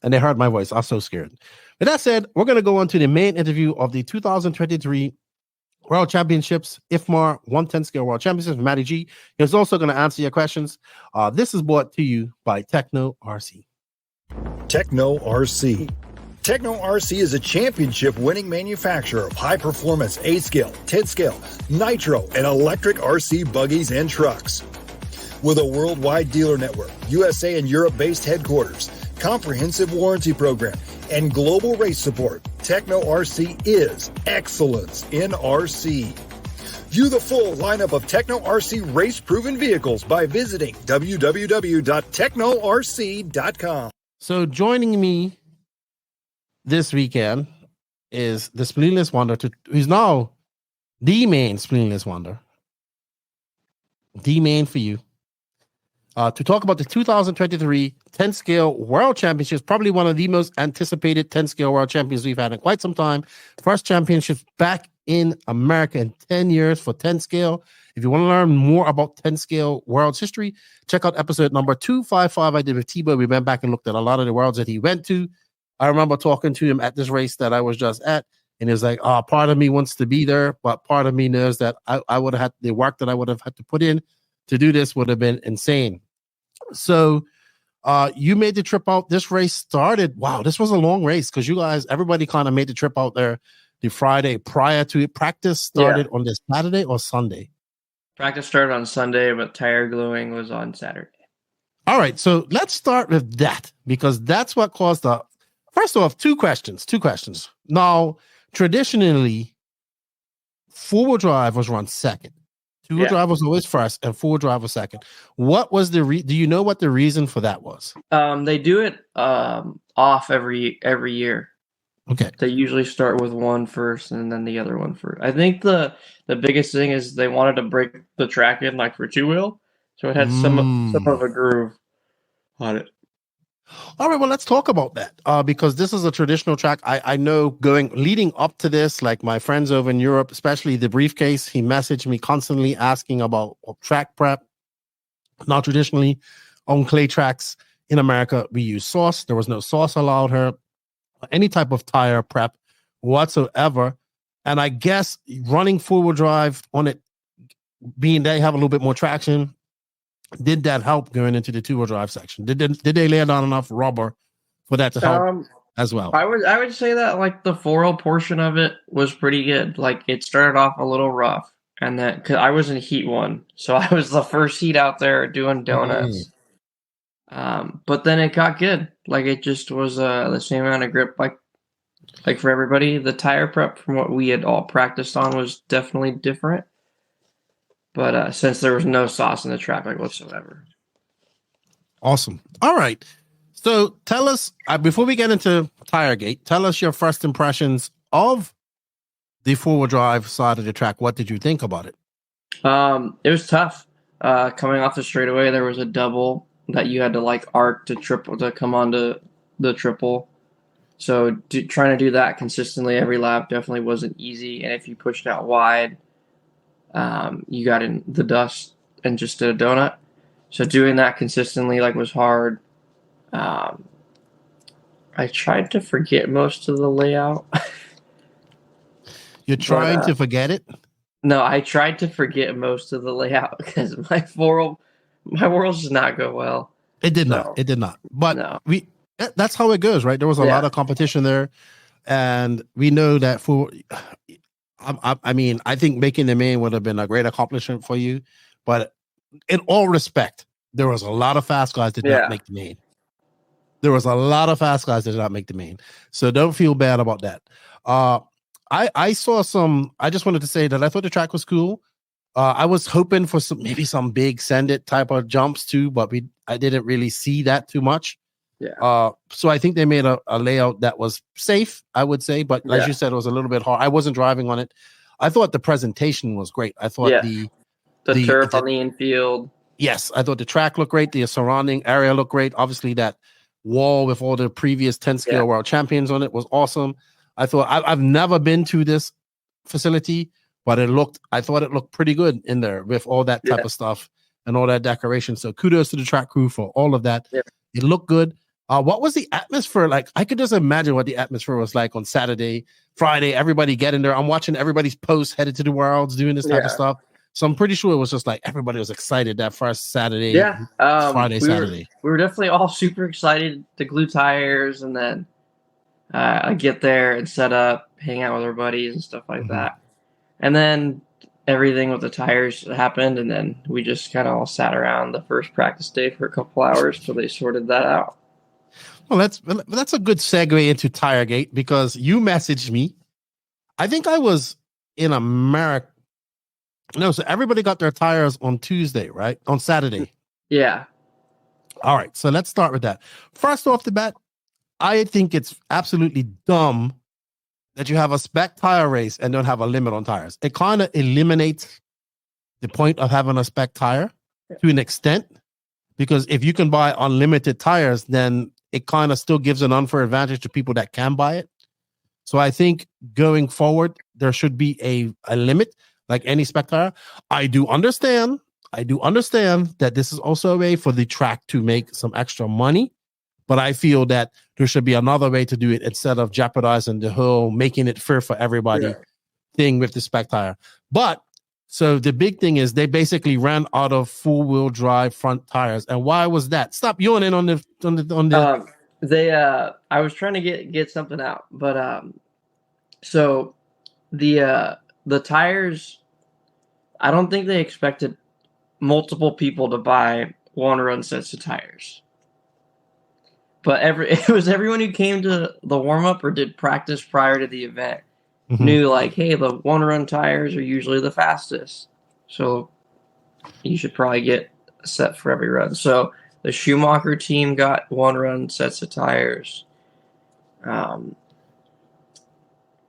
And they heard my voice. I was so scared. With that said, we're going to go on to the main interview of the 2023 World Championships, IFMAR 110 Scale World Championships, Matty G. He's also going to answer your questions. This is brought to you by Techno RC. Techno RC. Techno RC is a championship-winning manufacturer of high-performance A-scale, 10-scale, nitro, and electric RC buggies and trucks. With a worldwide dealer network, USA and Europe-based headquarters, comprehensive warranty program, and global race support, Techno RC is excellence in RC. View the full lineup of Techno RC race-proven vehicles by visiting www.technorc.com. So joining me this weekend is the Spleenless Wonder, who's now the main Spleenless Wonder. The main for you. To talk about the 2023 10-scale World Championships, probably one of the most anticipated 10-scale World Champions we've had in quite some time. First championships back in America in 10 years for 10-scale. If you want to learn more about 10-scale world's history, check out episode number 255 I did with T-Boy. We went back and looked at a lot of the worlds that he went to. I remember talking to him at this race that I was just at, and he was like, part of me wants to be there, but part of me knows that I would have had the work that I would have had to put in to do this would have been insane. So you made the trip out. This race started. Wow, this was a long race because you guys, everybody kind of made the trip out there the Friday prior to it. Practice started on this Saturday or Sunday? Practice started on Sunday, but tire gluing was on Saturday. All right, so let's start with that because that's what caused the. First off, two questions. Now, traditionally, four-wheel drive was run second. Two-wheel drive was always first, and four-wheel drive was second. What was the do you know what the reason for that was? They do it off every year. Okay. They usually start with one first and then the other one first. I think the biggest thing is they wanted to break the track in like for two-wheel, so it had some of a groove on it. All right, well, let's talk about that because this is a traditional track. I know leading up to this, like my friends over in Europe, especially the briefcase, he messaged me constantly asking about track prep. Now, traditionally, on clay tracks in America, we use sauce. There was no sauce allowed here, any type of tire prep whatsoever. And I guess running four-wheel drive on it, being they have a little bit more traction, did that help going into the two-wheel drive section? Did they lay down enough rubber for that to help as well? I would say that like the 4L portion of it was pretty good. Like it started off a little rough, and that because I was in heat 1, so I was the first heat out there doing donuts. But then it got good. Like it just was the same amount of grip. Like for everybody, the tire prep from what we had all practiced on was definitely different. But since there was no sauce in the track like whatsoever. Awesome. All right. So tell us, before we get into Tiregate, tell us your first impressions of the four-wheel drive side of the track. What did you think about it? It was tough. Coming off the straightaway, there was a double that you had to like arc to triple to come onto the triple. So trying to do that consistently every lap definitely wasn't easy. And if you pushed out wide, you got in the dust and just did a donut. So doing that consistently was hard. I tried to forget most of the layout. You're trying to forget it? No, I tried to forget most of the layout because my world does not go well. It did not. It did not. But that's how it goes, right? There was a lot of competition there, and we know that I think making the main would have been a great accomplishment for you, but in all respect, there was a lot of fast guys that did not make the main. So don't feel bad about that. I saw I just wanted to say that I thought the track was cool. I was hoping for some big send it type of jumps too, but I didn't really see that too much. Yeah. So I think they made a layout that was safe, I would say, but as you said, it was a little bit hard. I wasn't driving on it. I thought the presentation was great. I thought the turf on the infield. Yes, I thought the track looked great. The surrounding area looked great. Obviously, that wall with all the previous 10 scale world champions on it was awesome. I thought I've never been to this facility, but I thought it looked pretty good in there with all that type of stuff and all that decoration. So kudos to the track crew for all of that. Yeah. It looked good. What was the atmosphere like? I could just imagine what the atmosphere was like on Saturday, Friday. Everybody getting there. I'm watching everybody's posts headed to the Worlds, doing this type of stuff. So I'm pretty sure it was just like everybody was excited that first Saturday, Friday, Saturday. We were definitely all super excited to glue tires, and then I get there and set up, hang out with our buddies and stuff like that. And then everything with the tires happened, and then we just kind of all sat around the first practice day for a couple hours till they sorted that out. Well, that's a good segue into Tiregate, because you messaged me. I think I was in America. No, so everybody got their tires on Tuesday, right? On Saturday. Yeah. All right. So let's start with that. First off the bat, I think it's absolutely dumb that you have a spec tire race and don't have a limit on tires. It kind of eliminates the point of having a spec tire to an extent, because if you can buy unlimited tires, then it kind of still gives an unfair advantage to people that can buy it. So I think going forward, there should be a limit. Like any spec tire. I do understand that this is also a way for the track to make some extra money, but I feel that there should be another way to do it instead of jeopardizing the whole making it fair for everybody thing with the spec tire. But so the big thing is they basically ran out of four-wheel drive front tires. And why was that? Stop yawning on the I was trying to get something out, but so the tires, I don't think they expected multiple people to buy one-run sets of tires. But it was everyone who came to the warm-up or did practice prior to the event knew, like, hey, the one-run tires are usually the fastest. So you should probably get a set for every run. So the Schumacher team got one-run sets of tires.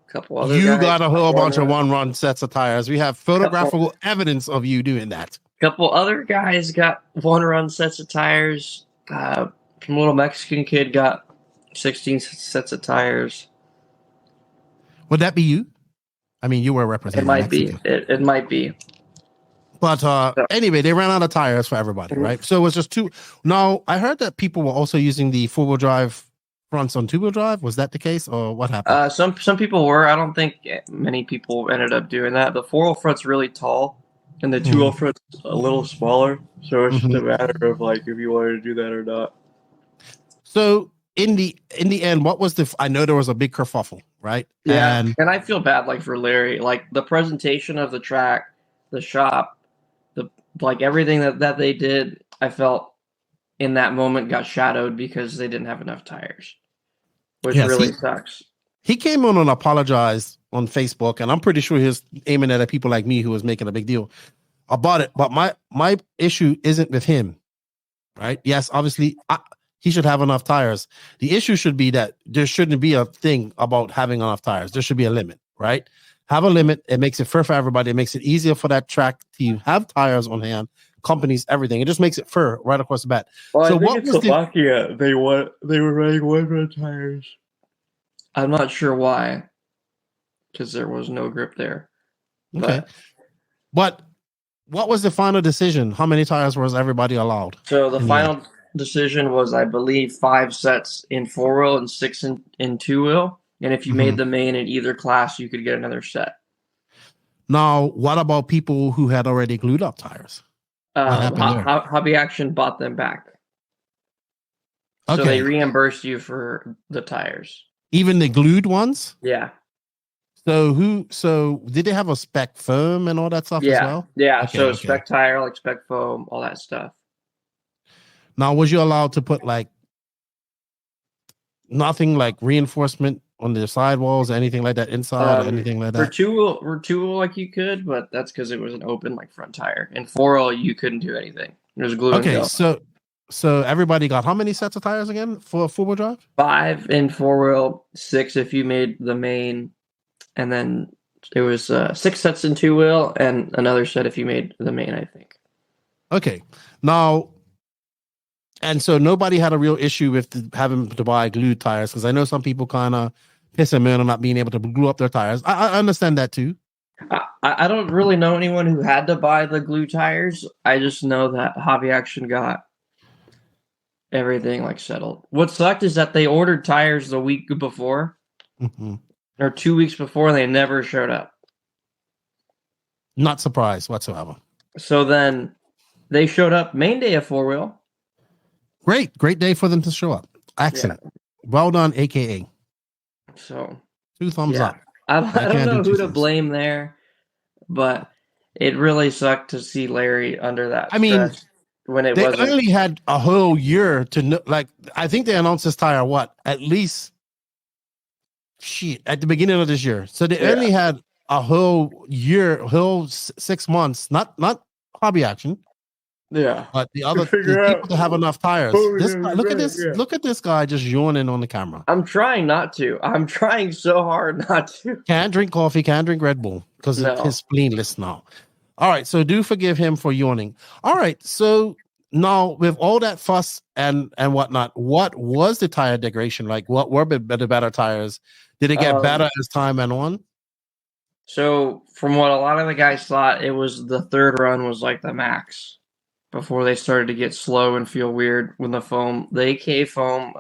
Couple other you got a whole bunch of one-run sets of tires. We have photographical evidence of you doing that. Couple other guys got one-run sets of tires. Some little Mexican kid got 16 sets of tires. Would that be you? I mean, you were representing. It might be. It might be. But anyway, they ran out of tires for everybody, right? So it was just two. Now, I heard that people were also using the four-wheel drive fronts on two-wheel drive. Was that the case, or what happened? Some people were. I don't think many people ended up doing that. The four-wheel front's really tall, and the two-wheel front's a little smaller. So it's just a matter of like if you wanted to do that or not. So in the end, what was I know there was a big kerfuffle, right? Yeah, and I feel bad like for Larry, like the presentation of the track, the shop, everything that they did, I felt in that moment got shadowed because they didn't have enough tires, which really sucks. He came on and apologized on Facebook, and I'm pretty sure he was aiming at people like me who was making a big deal about it. But my issue isn't with him, right? Yes, obviously, he should have enough tires. The issue should be that there shouldn't be a thing about having enough tires. There should be a limit, right? Have a limit. It makes it fair for everybody. It makes it easier for that track to have tires on hand. Companies, everything. It just makes it fair right across the bat. Well, so I think in Slovakia, they were running one-run tires. I'm not sure why, because there was no grip there. Okay, but what was the final decision? How many tires was everybody allowed? So the final decision was, I believe, 5 sets in 4-wheel and 6 in 2-wheel. And if you made the main in either class, you could get another set. Now, what about people who had already glued up tires? Hobby Action bought them back. Okay. So they reimbursed you for the tires. Even the glued ones? Yeah. So did they have a spec foam and all that stuff as well? Yeah. Okay, so spec tire, like spec foam, all that stuff. Now, was you allowed to put like nothing like reinforcement on the sidewalls, anything like that inside, or anything like that? For two-wheel, like you could, but that's because it was an open like front tire. In 4-wheel, you couldn't do anything. It was glue. Okay, so everybody got how many sets of tires again for 4-wheel drive? 5 in 4-wheel, 6 if you made the main, and then It was 6 sets in 2-wheel and another set if you made the main, I think. Okay. Now, and so nobody had a real issue with having to buy glued tires, because I know some people kind of piss them in on not being able to glue up their tires. I understand that too. I don't really know anyone who had to buy the glue tires. I just know that Hobby Action got everything like settled. What sucked is that they ordered tires the week before or 2 weeks before, and they never showed up. Not surprised whatsoever. So then they showed up main day of 4-wheel. Great day for them to show up. Excellent. Yeah. Well done, AKA. So 2 thumbs up. I don't know who to blame there, but it really sucked to see Larry under that. I mean, when they only had a whole year to know. Like, I think they announced this tire at least at the beginning of this year. So they only had a whole year, 6 months. Not Hobby Action. Yeah, but the other people to have enough tires. Look at this guy just yawning on the camera. I'm trying not to. I'm trying so hard not to. Can't drink coffee, can't drink Red Bull because his spleen-less now. All right, so do forgive him for yawning. All right, so now with all that fuss and whatnot, what was the tire degradation like? What were the better tires? Did it get better as time went on? So from what a lot of the guys thought, it was the third run was like the max. Before they started to get slow and feel weird when the AK foam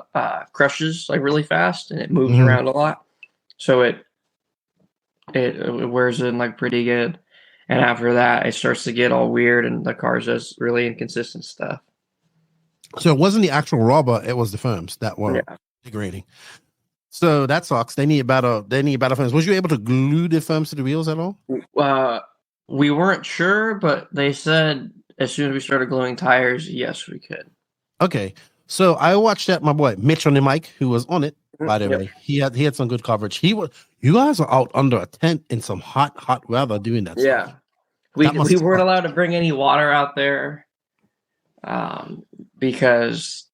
crushes like really fast and it moves around a lot. So it wears in like pretty good. And after that, it starts to get all weird and the car does really inconsistent stuff. So it wasn't the actual rubber, it was the foams that were degrading. So that sucks. They need better foams. Was you able to glue the foams to the wheels at all? We weren't sure, but they said as soon as we started gluing tires, yes, we could. Okay. So I watched that, my boy Mitch on the mic, who was on it, by the way. He had some good coverage. You guys are out under a tent in some hot weather doing that stuff. We weren't allowed to bring any water out there because,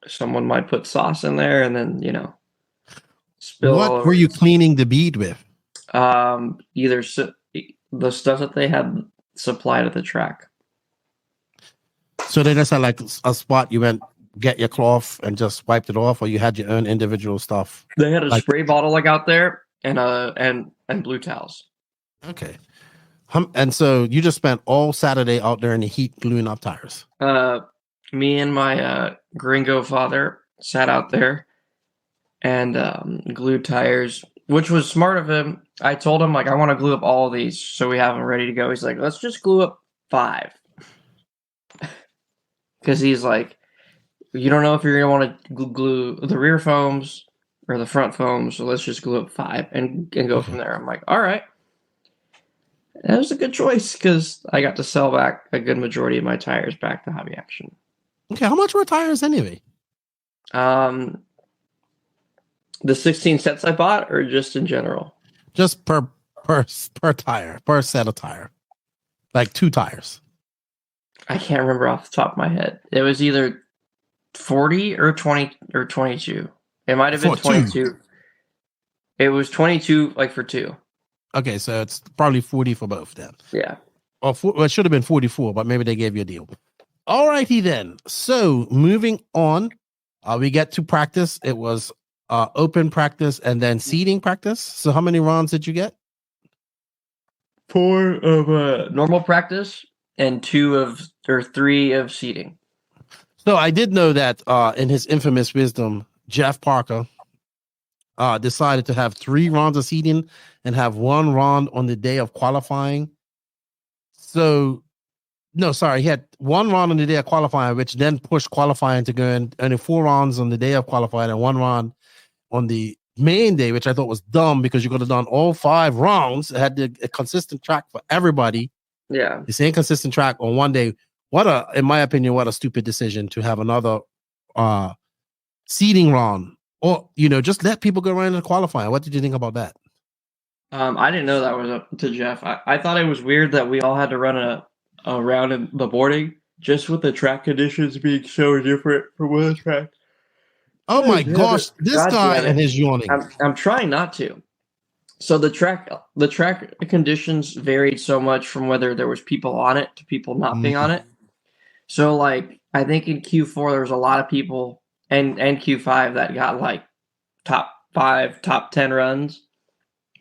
someone might put sauce in there and then, spill. What were you cleaning the bead with? Either the stuff that they had supplied at the track. So they just had like a spot you went get your cloth and just wiped it off, or you had your own individual stuff? They had a spray bottle like out there and blue towels. Okay. And so you just spent all Saturday out there in the heat gluing up tires. Me and my gringo father sat out there and glued tires, which was smart of him. I told him, I want to glue up all of these so we have them ready to go. He's like, let's just glue up 5. Because he's like, you don't know if you're going to want to glue the rear foams or the front foams, so let's just glue up 5 and go from there. I'm like, all right. That was a good choice because I got to sell back a good majority of my tires back to Hobby Action. Okay, how much were tires anyway? The 16 sets I bought, or just in general? Just per tire, per set of tire. Like 2 tires. I can't remember off the top of my head. It was either 40 or 20 or 22. It might have been 22. It was 22 for 2. Okay, so it's probably 40 for both then. Yeah. Or it should have been 44, but maybe they gave you a deal. All righty then. So moving on, we get to practice. It was open practice and then seeding practice. So how many rounds did you get? 4 of normal practice and 3 of seeding. So I did know that in his infamous wisdom, Jeff Parker decided to have 3 rounds of seeding and have 1 round on the day of qualifying. So, no, sorry, he had 1 round on the day of qualifying, which then pushed qualifying to go in only 4 rounds on the day of qualifying and 1 round on the main day, which I thought was dumb because you could have done all 5 rounds. It had a consistent track for everybody. Yeah. The same consistent track on one day. In my opinion, what a stupid decision to have another seeding round. Or, just let people go around and qualify. What did you think about that? I didn't know that was up to Jeff. I thought it was weird that we all had to run a round in the boarding just with the track conditions being so different from one track. Oh my gosh, this guy and his yawning. I'm trying not to. So the track conditions varied so much from whether there was people on it to people not being on it. So like I think in Q4 there was a lot of people and Q5 that got like top 5, top 10 runs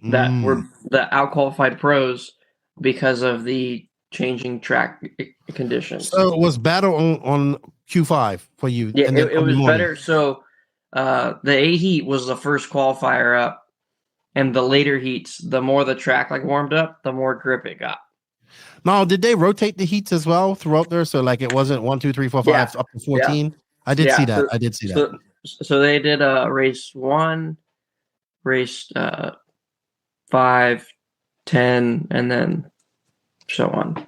that were the out-qualified pros because of the changing track conditions. So it was better on Q5 for you. Yeah, it was better. So the A heat was the first qualifier up, and the later heats, the more the track like warmed up, the more grip it got. Now, did they rotate the heats as well throughout there? So like it wasn't 1, 2, 3, 4, 5 up to 14. Yeah. I did see that. I did see that. So they did race 1, race 5, 10, and then so on.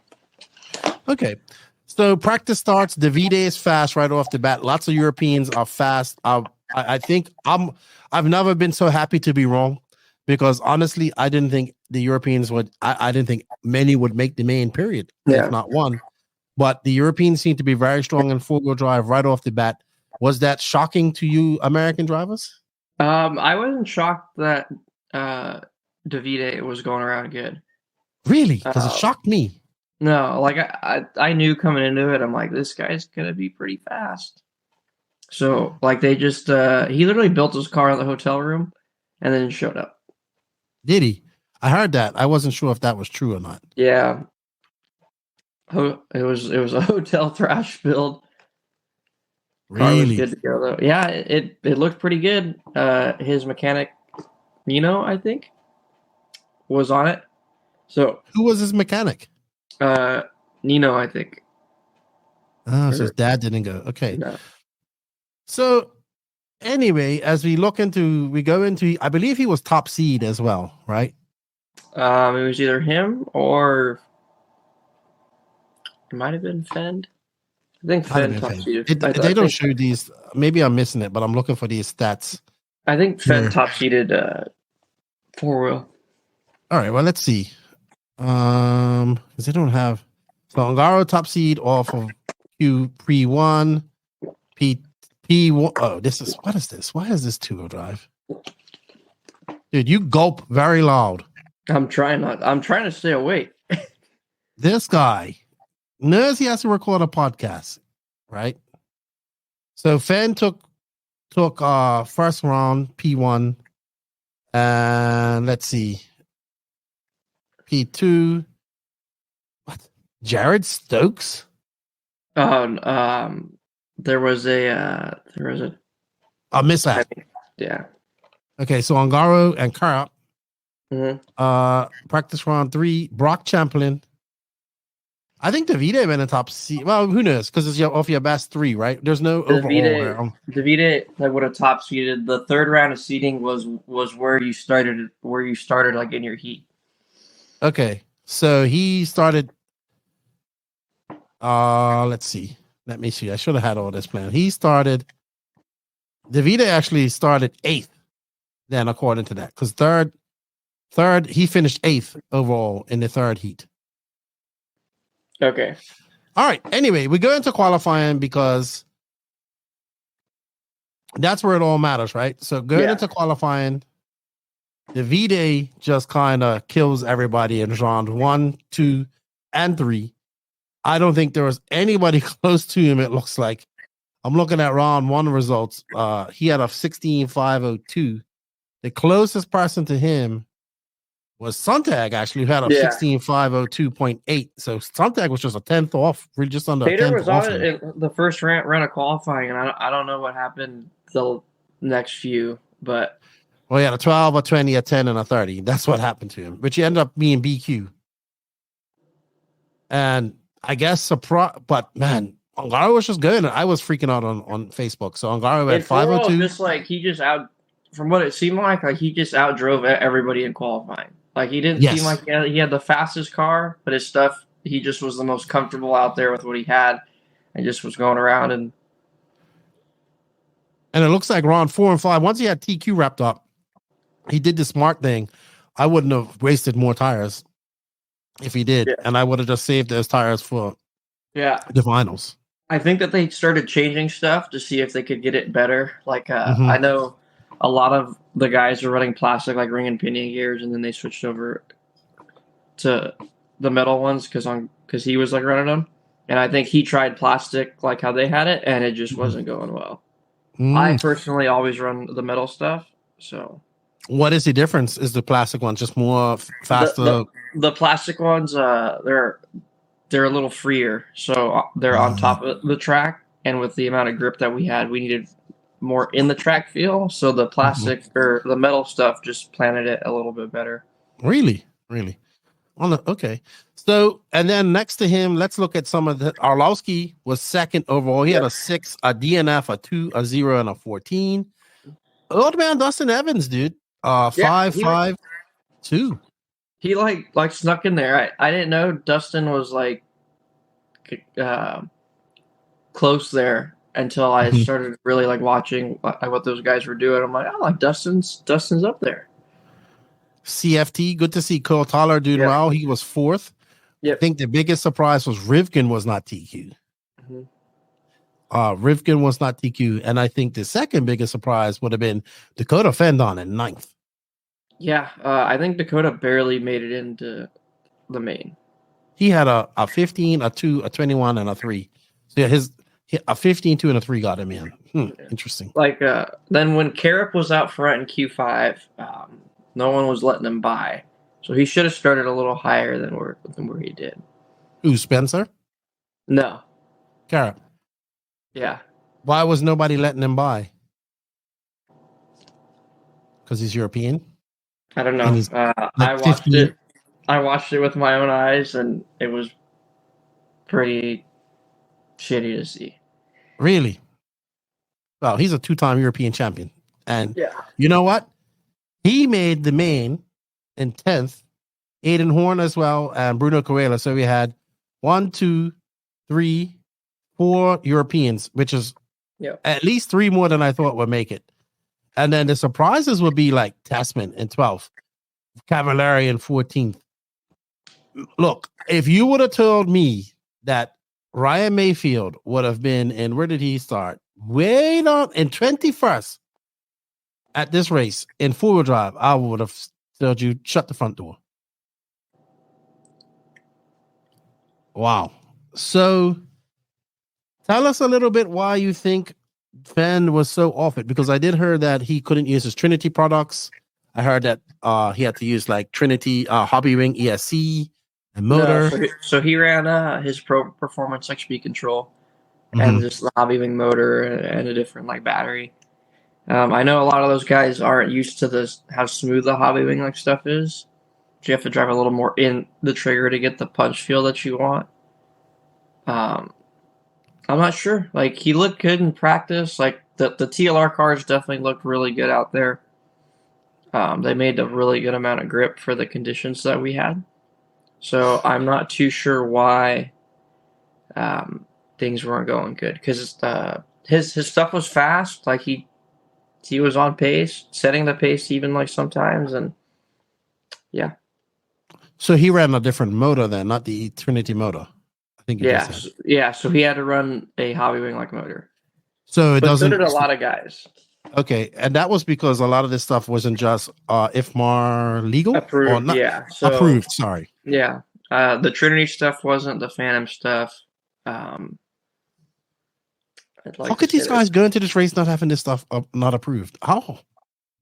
Okay. So practice starts. Davide is fast right off the bat. Lots of Europeans are fast. I think I've never been so happy to be wrong, because honestly, I didn't think the Europeans would. I didn't think many would make the main period, if not one. But the Europeans seem to be very strong in four-wheel drive right off the bat. Was that shocking to you, American drivers? I wasn't shocked that Davide was going around good. Really? Because it shocked me. No, like I knew coming into it, I'm like, this guy's gonna be pretty fast. So like they just he literally built his car in the hotel room and then showed up. Did he? I heard that. I wasn't sure if that was true or not. Yeah. It was a hotel thrash build. Really? Was good to go though. Yeah, it looked pretty good. His mechanic, Nino, I think, was on it. So who was his mechanic? Nino, I think. Oh, so his dad didn't go. Okay. No. So anyway, as we go into, I believe he was top seed as well, right? It was either him or it might have been Fend. I think Fend top seeded. They don't show these. Maybe I'm missing it, but I'm looking for these stats. I think Fend top seeded 4-wheel. All right. Well, let's see. Because they don't have. So Ongaro top seed off of Q pre-1, P1. Oh, what is this? Why is this 2-wheel drive? Dude, you gulp very loud. I'm trying to stay awake. This guy knows he has to record a podcast, right? So Fen took first round P1, and let's see, P2. What? Jared Stokes? There was a mishap. Yeah. Okay, so Ongaro and Kara. Mm-hmm. Practice round 3. Brock Champlin. I think Davide went in top seed. Well, who knows? Because it's off your best 3, right? There's no overall there. Davide would have top seeded. The third round of seeding was where you started like in your heat. Okay, so he started. Let's see. Let me see. I should have had all this planned. Davide actually started 8th. Then, according to that, because third, he finished 8th overall in the third heat. Okay. All right. Anyway, we go into qualifying because that's where it all matters, right? So going into qualifying, Davide just kind of kills everybody in round 1, 2, and 3. I don't think there was anybody close to him. It looks like I'm looking at round 1 results. He had a 16.502. The closest person to him was Sontag, actually, who had a 16.502.8. So Sontag was just a 10th off, really just under. Tater was on it in the first round of qualifying, and I don't know what happened the next few, but he had a 12, a 20, a 10, and a 30. That's what happened to him, which he ended up being BQ. And I guess but man, Ongaro was just good, and I was freaking out on Facebook. So Ongaro had 502. Just like from what it seemed like he just outdrove everybody in qualifying. Like he didn't seem like he had the fastest car, but his stuff, he just was the most comfortable out there with what he had, and just was going around and it looks like round 4 and 5. Once he had TQ wrapped up, he did the smart thing. I wouldn't have wasted more tires if he did, and I would have just saved those tires for the finals. I think that they started changing stuff to see if they could get it better. Like I know a lot of the guys are running plastic, like ring and pinion gears, and then they switched over to the metal ones because he was like running them. And I think he tried plastic like how they had it, and it just wasn't going well. I personally always run the metal stuff. So, what is the difference? Is the plastic one just more faster? The plastic ones, they're a little freer, so they're on top of the track. And with the amount of grip that we had, we needed more in the track feel. So the plastic or the metal stuff just planted it a little bit better. Really? Okay. So, and then next to him, let's look at some of the. Arlowski was second overall. He had a 6, a DNF, a 2, a 0, and a 14. Old man Dustin Evans, dude. 5, 2. He like snuck in there. I didn't know Dustin was like close there until I started really like watching what those guys were doing. I'm like, oh, like Dustin's up there. CFT, good to see Cole Tyler doing well. He was 4th. I think the biggest surprise was Rivkin was not TQ. Rivkin was not TQ, and I think the second biggest surprise would have been Dakota Fendon in 9th. Yeah, I think Dakota barely made it into the main. He had a 15, a 2, a 21, and a 3. So a 15, 2, and a 3 got him in. Interesting. Like then when Carrick was out front in Q5, no one was letting him by. So he should have started a little higher than where he did. Who, Spencer? No. Carrick. Yeah. Why was nobody letting him by? Because he's European? I don't know. I watched it. I watched it with my own eyes, and it was pretty shitty to see. Really? Well, he's a 2-time European champion. And you know what? He made the main in 10th. Aiden Horn as well, and Bruno Corella. So we had 1, 2, 3, 4 Europeans, which is at least 3 more than I thought would make it. And then the surprises would be like Tasman in 12th, Cavallari in 14th. Look, if you would have told me that Ryan Mayfield would have been in, where did he start? Way down in 21st at this race in 4-wheel drive, I would have told you, shut the front door. Wow. So tell us a little bit why you think Fenn was so off it, because I did hear that he couldn't use his Trinity products. I heard that he had to use like Trinity Hobby Ring ESC and motor. No, so he ran his Pro Performance XP control and just the Hobby Ring motor and a different like battery. I know a lot of those guys aren't used to this, how smooth the Hobby Wing like stuff is. So you have to drive a little more in the trigger to get the punch feel that you want. I'm not sure. Like, he looked good in practice. Like, the TLR cars definitely looked really good out there. They made a really good amount of grip for the conditions that we had. So I'm not too sure why things weren't going good. Because his stuff was fast. Like, he was on pace, setting the pace even like sometimes. And, yeah. So he ran a different motor then, not the Trinity motor. Yeah. So he had to run a Hobby Wing like motor. So it doesn't. So did a lot of guys. Okay, and that was because a lot of this stuff wasn't just IFMAR legal, approved. Or not, So, approved. Sorry. Yeah, the Trinity stuff wasn't. The Phantom stuff. How could these guys go into this race not having this stuff not approved? How?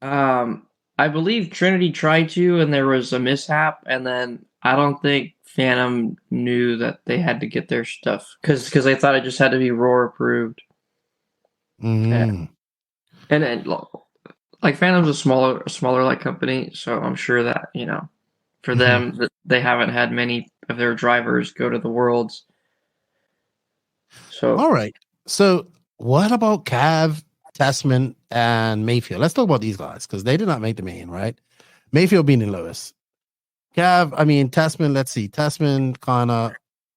I believe Trinity tried to, and there was a mishap, and then I don't think Phantom knew that they had to get their stuff because they thought it just had to be Roar approved. And then like Phantom's a smaller like company, so I'm sure that for them that they haven't had many of their drivers go to the Worlds. So all right, so what about Cav, Tasman, and Mayfield? Let's talk about these guys because they did not make the main, right? Mayfield being in Lewis. Tasman, let's see. Tasman,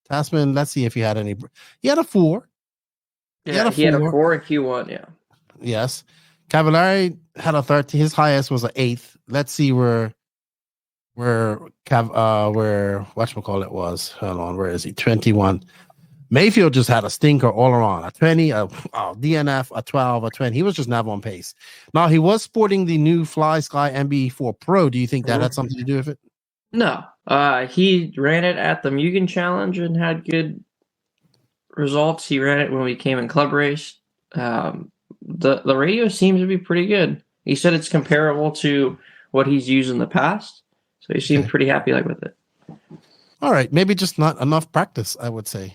let's see if he had any. He had a 4. He had a 4 in Q1, yeah. Yes. Cavallari had a 13. His highest was an 8th. Let's see where whatchamacallit was. Hold on, where is he? 21. Mayfield just had a stinker all around. A 20, a DNF, a 12, a 20. He was just never on pace. Now, he was sporting the new Fly Sky MB4 Pro. Do you think that had something to do with it? No. He ran it at the Mugen Challenge and had good results. He ran it when we came in club race. The radio seems to be pretty good. He said it's comparable to what he's used in the past. So he seemed pretty happy with it. All right. Maybe just not enough practice, I would say.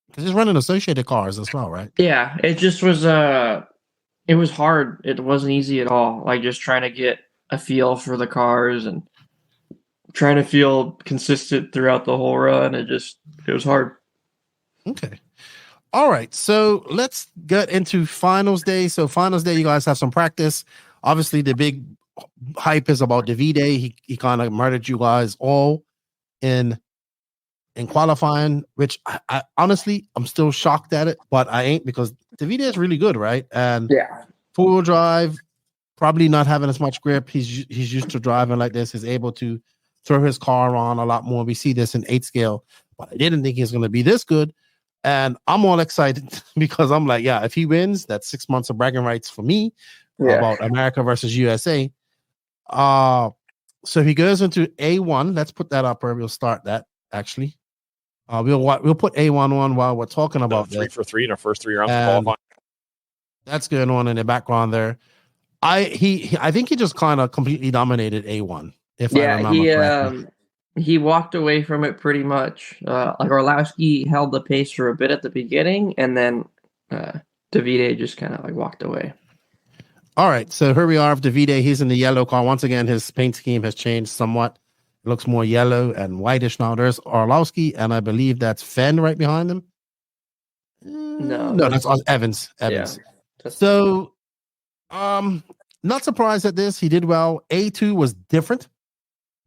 Because he's running associated cars as well, right? Yeah, it just was it was hard. It wasn't easy at all. Just trying to get a feel for the cars and trying to feel consistent throughout the whole run. It was hard. Okay. All right. So let's get into finals day. So finals day, you guys have some practice. Obviously, the big hype is about Davide. He kind of murdered you guys all in qualifying, which I honestly, I'm still shocked at it, but I ain't, because Davide is really good, right? And full drive, probably not having as much grip. He's used to driving like this. He's able to throw his car on a lot more. We see this in 8 scale, but I didn't think he's going to be this good. And I'm all excited because I'm like, if he wins, that's 6 months of bragging rights for me about America versus USA. So he goes into A1. Let's put that up, or we'll start that actually. We'll put A1 on while we're talking about 3 for 3 in our first 3 rounds of qualifying. That's going on in the background there. I think he just kind of completely dominated A1. If I remember correctly. He walked away from it pretty much. Orlowski held the pace for a bit at the beginning, and then Davide just kind of walked away. All right, so here we are with Davide. He's in the yellow car. Once again, his paint scheme has changed somewhat. It looks more yellow and whitish now. There's Orlowski, and I believe that's Fenn right behind him. No, that's Evans. Yeah. So, not surprised at this. He did well. A2 was different.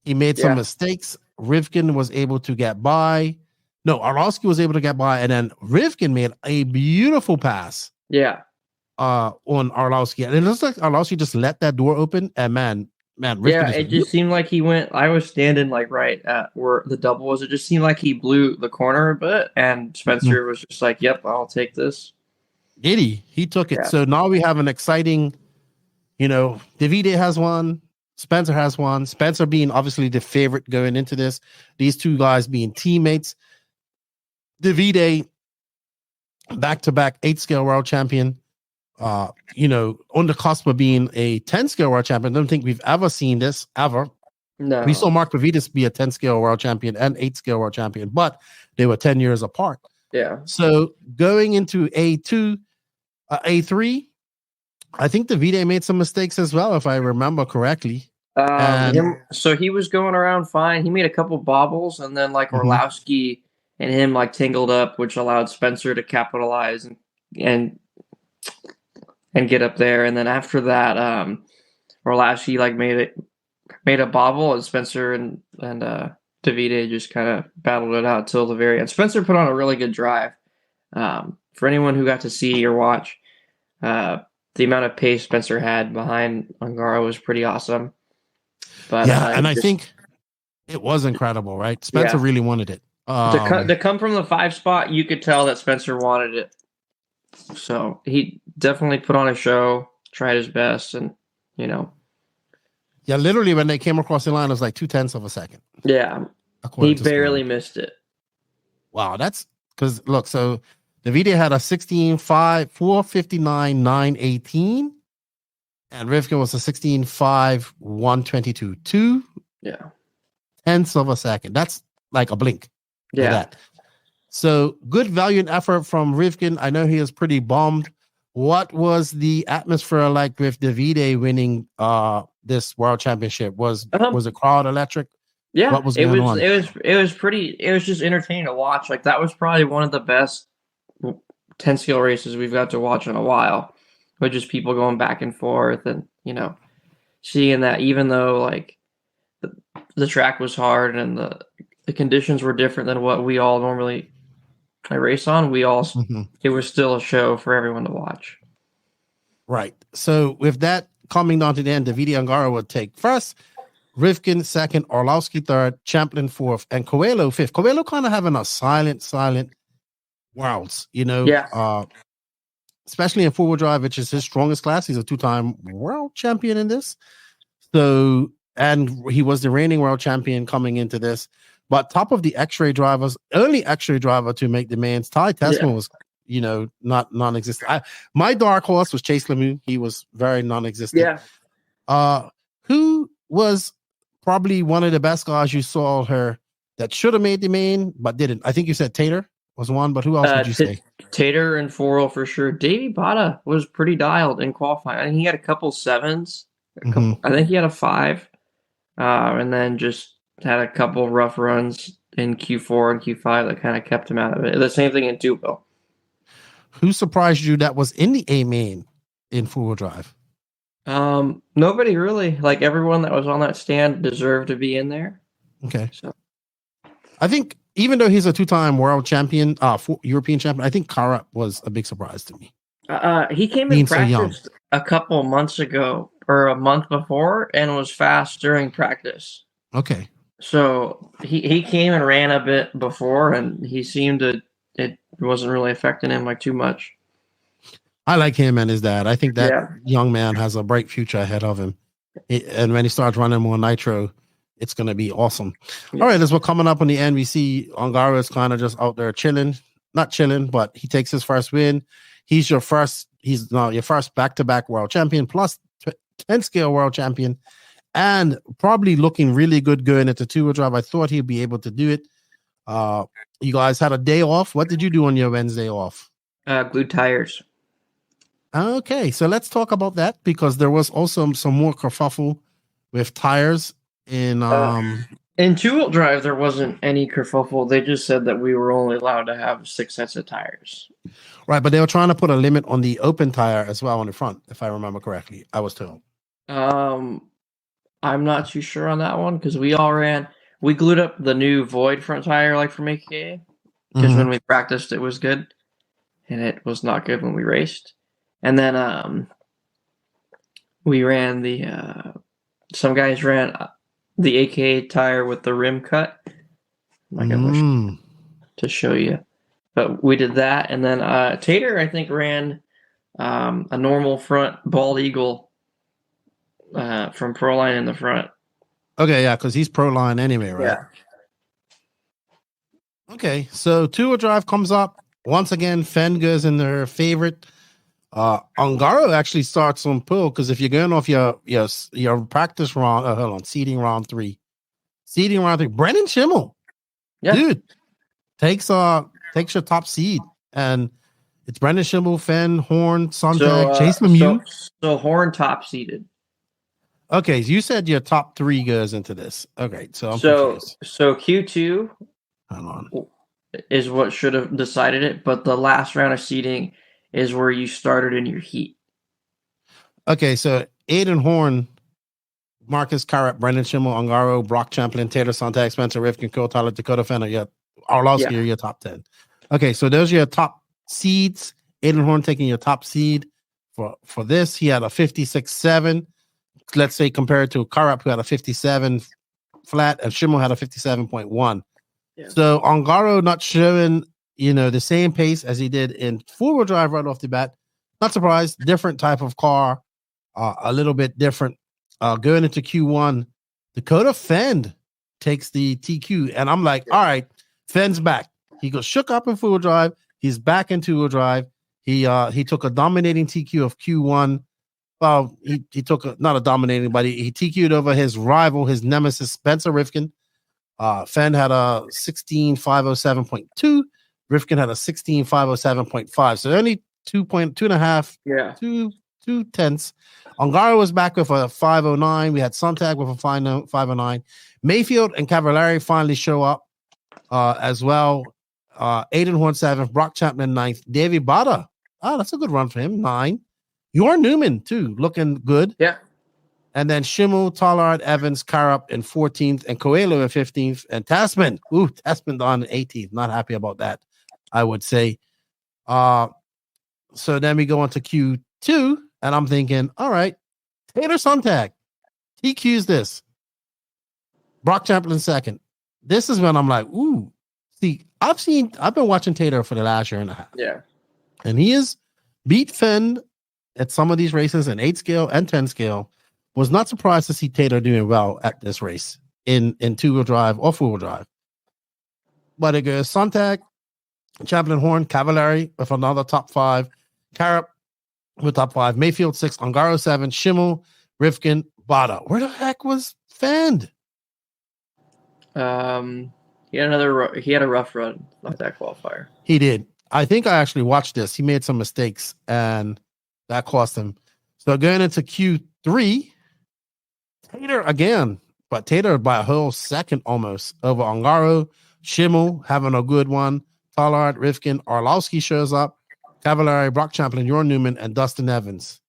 He made some mistakes. Rivkin was able to get by. No, Orlowski was able to get by, and then Rivkin made a beautiful pass. Yeah. On Orlowski, and it looks like Orlowski just let that door open, and man, Rivkin it just seemed like he went. I was standing right at where the double was. It just seemed like he blew the corner a bit, and Spencer was just like, "Yep, I'll take this." Did he? He took it. Yeah. So now we have an exciting, Davide has one, Spencer has one. Spencer being obviously the favorite going into this. These two guys being teammates. Davide, back-to-back 8 scale world champion. On the cusp of being a 10 scale world champion. I don't think we've ever seen this ever. No. We saw Mark Pavidis be a 10 scale world champion and 8 scale world champion, but they were 10 years apart. Yeah. So going into A2, A3, I think Davide made some mistakes as well, if I remember correctly. So he was going around fine. He made a couple bobbles, and then Orlowski and him tangled up, which allowed Spencer to capitalize and get up there. And then after that, Orlowski made a bobble, and Spencer and Davide just kind of battled it out till the very end. Spencer put on a really good drive. For anyone who got to see or watch, the amount of pace Spencer had behind Ongaro was pretty awesome. But I think it was incredible, right? Spencer really wanted it. To come from the 5 spot, you could tell that Spencer wanted it. So he definitely put on a show, tried his best, and Yeah, literally when they came across the line, it was like 0.2 of a second. Yeah, he barely missed it. Wow, that's because look, so Davide had a 16.5, 4:59.918, and Rivkin was a 16.5, 1:22.2. Yeah, 0.1 of a second. That's like a blink. Yeah. That. So good valiant effort from Rivkin. I know he is pretty bummed. What was the atmosphere like with Davide winning this world championship? Was the crowd electric? Yeah, what was going on? It was just entertaining to watch. That was probably one of the best 10 scale races we've got to watch in a while. With just people going back and forth, and seeing that even though the track was hard and the conditions were different than what we all normally race on, it was still a show for everyone to watch. Right. So with that coming down to the end, Davide Ongaro would take first, Rivkin second, Orlowski third, Champlin fourth, and Coelho fifth. Coelho kind of having a silent worlds, especially in four-wheel drive, which is his strongest class. He's a two-time world champion in this. So, and he was the reigning world champion coming into this. But top of the X-ray drivers, only X-ray driver to make the mains. Ty Tessman was, not non-existent. My dark horse was Chase Lemieux. He was very non-existent. Yeah. Who was probably one of the best guys you saw her that should have made the main but didn't? I think you said Tater was one, but who else would you say? Tater and 4-0 for sure. Davey Bada was pretty dialed in qualifying. I think he had a couple 7s. I think he had a 5. And then just had a couple rough runs in Q4 and Q5 that kind of kept him out of it. The same thing in Dupo. Who surprised you that was in the A main in four-wheel drive? Nobody really. Like, everyone that was on that stand deserved to be in there. Okay. So I think even though he's a two-time world champion, European champion, I think Kara was a big surprise to me. He came in practice a couple months ago or a month before and was fast during practice. Okay. So he came and ran a bit before, and he seemed it wasn't really affecting him like too much. I like him and his dad. I think that young man has a bright future ahead of him. And when he starts running more nitro, it's going to be awesome. Yeah. All right, as we're coming up on the end, we see Ongaro is kind of just out there chilling. Not chilling, but he takes his first win. He's your first back-to-back world champion, plus 10-scale world champion, and probably looking really good going into two-wheel drive. I thought he'd be able to do it. You guys had a day off. What did you do on your Wednesday off? Glued tires. Okay, so let's talk about that, because there was also some more kerfuffle with tires in two-wheel drive. There wasn't any kerfuffle. They just said that we were only allowed to have 6 sets of tires. Right, but they were trying to put a limit on the open tire as well on the front, if I remember correctly. I was told. I'm not too sure on that one, because we glued up the new Void front tire like from AKA, because when we practiced it was good, and it was not good when we raced. And then we ran some guys ran the AKA tire with the rim cut. I'm not gonna to show you, but we did that. And then Tater, I think, ran a normal front bald eagle from Proline in the front. Okay, yeah, because he's Proline anyway, right? Yeah. Okay, so two-wheel drive comes up once again. Fen goes in their favorite. Ongaro actually starts on pull, because if you're going off your practice round, seeding round 3, Brennan Schimmel, dude, takes your top seed, and it's Brennan Schimmel, Fen, Horn, Sontag, Chase Lemieux. So Horn top seeded. Okay, so you said your top 3 goes into this. Okay, so I'm confused. So Q2 hold on, is what should have decided it, but the last round of seeding is where you started in your heat. Okay, so Aiden Horn, Marcus Carrot, Brendan Schimmel, Ongaro, Brock Champlin, Tater Sontag, Spencer Rifkin, Cole Tyler, Dakota Fenner, Arlowski are your top 10. Okay, so those are your top seeds. Aiden Horn taking your top seed for this. He had a 56.7. Let's say compared to Carrot, who had a 57 flat, and Schimmel had a 57.1. Yeah. So Ongaro not showing the same pace as he did in four-wheel drive right off the bat. Not surprised. Different type of car. A little bit different. Going into Q1, Dakota Fend takes the TQ. And I'm like, all right, Fend's back. He goes shook up in four-wheel drive. He's back in two-wheel drive. He took a dominating TQ of Q1. Well, he took not a dominating, but he TQ'd over his rival, his nemesis, Spencer Rifkin. Fend had a 16.507.2. Rifkin had a 16.507.5. So only 2 tenths. Ongaro was back with a 509. We had Sontag with a 509. Mayfield and Cavallari finally show up as well. Aiden Horn 7th, Brock Chapman 9th, Davey Bada. That's a good run for him. 9. Your Newman too, looking good. Yeah. And then Schimmel, Tollard, Evans, Carup in 14th, and Coelho in 15th, and Tasman. Tasman on 18th. Not happy about that, I would say. So then we go on to Q2, and I'm thinking, all right, Tater Sontag, TQ's this. Brock Champlin second. This is when I'm like, ooh. See, I've been watching Tater for the last year and a half. Yeah. And he is beat Fenn at some of these races in 8 scale and 10 scale. Was not surprised to see Tater doing well at this race in 2-wheel drive or 4-wheel drive. But it goes Sontag, Champlin Horn, Cavallari with another top 5, Carrop with top 5, Mayfield 6, Ongaro 7, Schimmel, Rivkin, Bada. Where the heck was Fend? He had a rough run like that qualifier. He did. I think I actually watched this. He made some mistakes and that cost him. So going into Q3, Tater again, but Tater by a whole second almost over Ongaro, Schimmel having a good one, Tollard, Rivkin, Orlowski shows up, Cavallari, Brock Champlin, Jorn Newman, and Dustin Evans.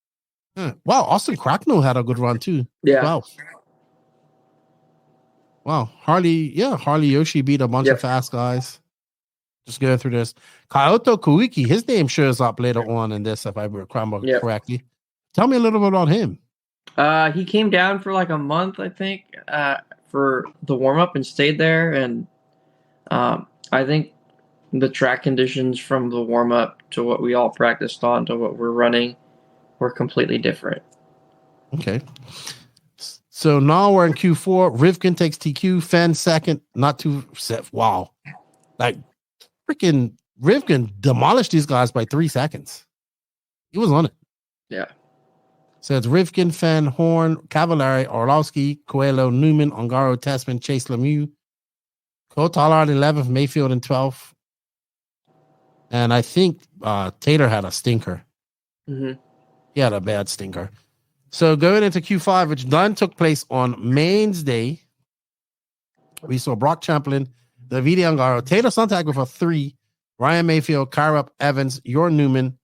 Wow, Austin Cracknell had a good run too. Yeah. Wow. Harley Yoshi beat a bunch of fast guys. Just going through this. Kyoto Kuiki, his name shows up later on in this, if I remember correctly. Tell me a little bit about him. He came down for like a month, I think, for the warm-up and stayed there. And I think the track conditions from the warm-up to what we all practiced on to what we're running were completely different. Okay. So now we're in Q4. Rivkin takes TQ. Fenn second. Not too set. Wow. Like, freaking Rivkin demolished these guys by 3 seconds. He was on it. Yeah. So it's Rivkin, Fenn, Horn, Cavallari, Orlowski, Coelho, Newman, Ongaro, Tessman, Chase Lemieux, Cotallard 11th, Mayfield in 12th. And I think Tater had a stinker. Mm-hmm. He had a bad stinker. So going into Q5, which then took place on Mains Day, we saw Brock Champlin, Davide Ongaro, Tater Sontag with a 3, Ryan Mayfield, Carrup, Evans, Jorn Newman,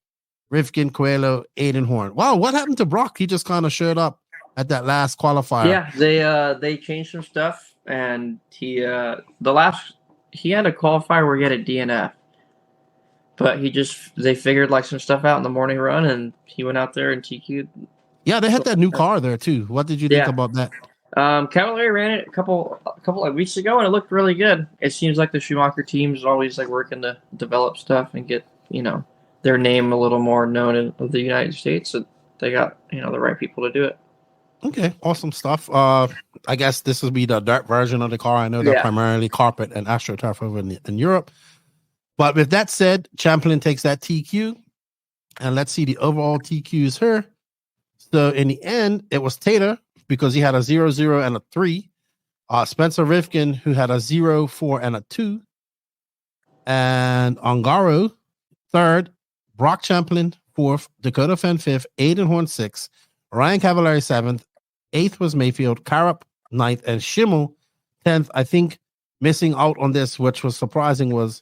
Rivkin, Coelho, Aiden Horn. Wow, what happened to Brock? He just kind of showed up at that last qualifier. Yeah, they changed some stuff, and he had a qualifier where he had a DNF, but they figured like some stuff out in the morning run, and he went out there and TQ'd. Yeah, they had that new car there too. What did you think about that? Cavallari ran it a couple of weeks ago, and it looked really good. It seems like the Schumacher team's always like working to develop stuff and get their name a little more known in the United States. So they got the right people to do it. Okay, awesome stuff. I guess this will be the dirt version of the car. I know they're primarily carpet and AstroTurf over in Europe. But with that said, Champlin takes that TQ, and let's see the overall TQs here. So in the end, it was Tater because he had a 0-0 and a 3. Spencer Rivkin, who had a 0-4 and a 2. And Ongaro, 3rd. Brock Champlin, 4th. Dakota Fenn, 5th. Aiden Horn, 6th. Ryan Cavallari, 7th. 8th was Mayfield. Carrup, 9th. And Schimmel, 10th. I think missing out on this, which was surprising, was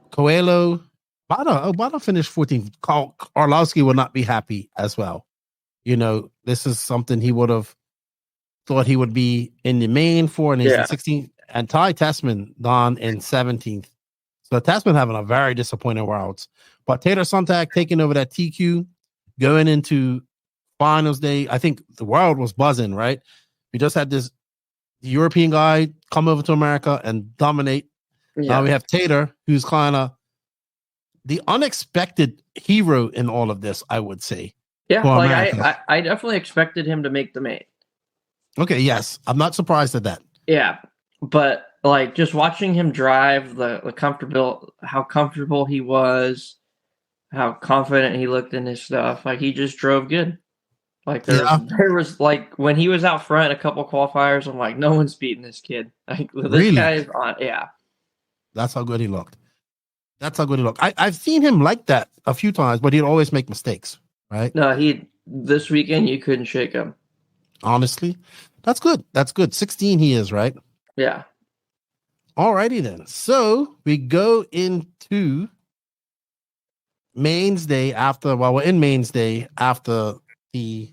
Coelho. Bada finished 14th. Orlowski will not be happy as well. This is something he would have thought he would be in the main for, and he's in 16th. And Ty Tessman gone in 17th. So Tessman having a very disappointing routes. But Tater Sontag taking over that TQ, going into finals day. I think the world was buzzing, right? We just had this European guy come over to America and dominate. Yeah. Now we have Tater, who's kind of the unexpected hero in all of this, I would say. Yeah, like I definitely expected him to make the main. Okay, yes. I'm not surprised at that. Yeah, but like just watching him drive, how comfortable he was, how confident he looked in his stuff. Like he just drove good. Like there was like when he was out front a couple qualifiers, I'm like, no one's beating this kid. Like this guy is on. Yeah, that's how good he looked. I've seen him like that a few times, but he'd always make mistakes. Right? No, this weekend you couldn't shake him. Honestly, that's good. 16 he is, right? Yeah. Alrighty then. So we go into Mains Day after. Well, we're in Mains Day after the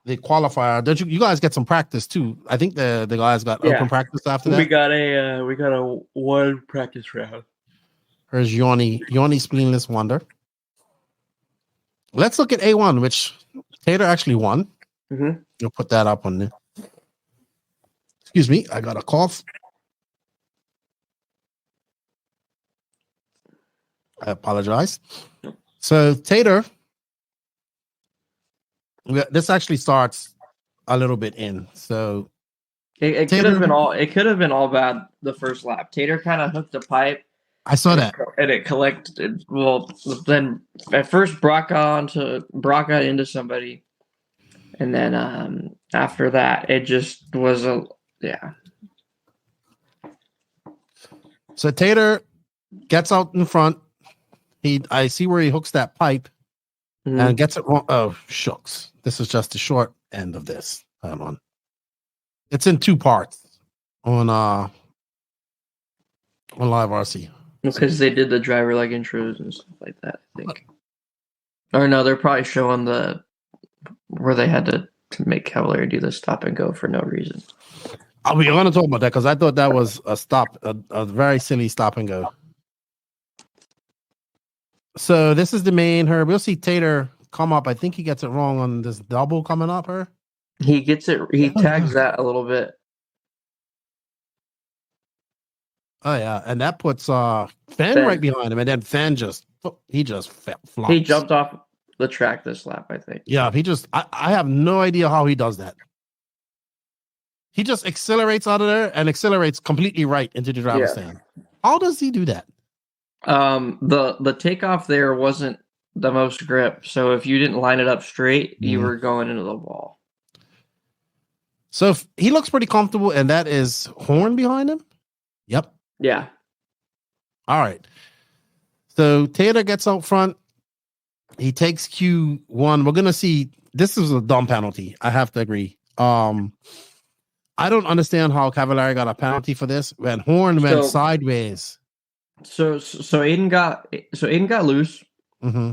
qualifier. Don't you guys get some practice too? I think the guys got open practice after that. We got a one practice round. Here's Yoni Spleenless Wonder. Let's look at A1, which Tater actually won. Mm-hmm. You'll put that up on there. Excuse me, I got a cough. I apologize. So Tater, this actually starts a little bit in. So it could have been all. It could have been all bad the first lap. Tater kind of hooked a pipe. I saw that, and it collected. Well, then at first Brock got into somebody, and then after that, it just was a So Tater gets out in front. I see where he hooks that pipe and gets it wrong. Oh, shucks. This is just the short end of this. Hold on. It's in two parts on Live RC. Because they did the driver leg intros and stuff like that, I think. Or no, they're probably showing where they had to make Cavalier do the stop and go for no reason. We're going to talk about that because I thought that was a very silly stop and go. So this is the main her. We'll see Tater come up. I think he gets it wrong on this double coming up her. He gets it. He tags that a little bit. Oh yeah, and that puts Fan right behind him, and then Fan just flops. He jumped off the track this lap, I think. Yeah, I have no idea how he does that. He just accelerates out of there and accelerates completely right into the driver's stand. How does he do that? The takeoff there wasn't the most grip, so if you didn't line it up straight, you were going into the wall. So he looks pretty comfortable, and that is Horn behind him. Yep. Yeah. All right. So Tater gets out front. He takes Q1. We're gonna see. This is a dumb penalty. I have to agree. I don't understand how Cavalier got a penalty for this when Horn went sideways. So Aiden got loose. Mm-hmm.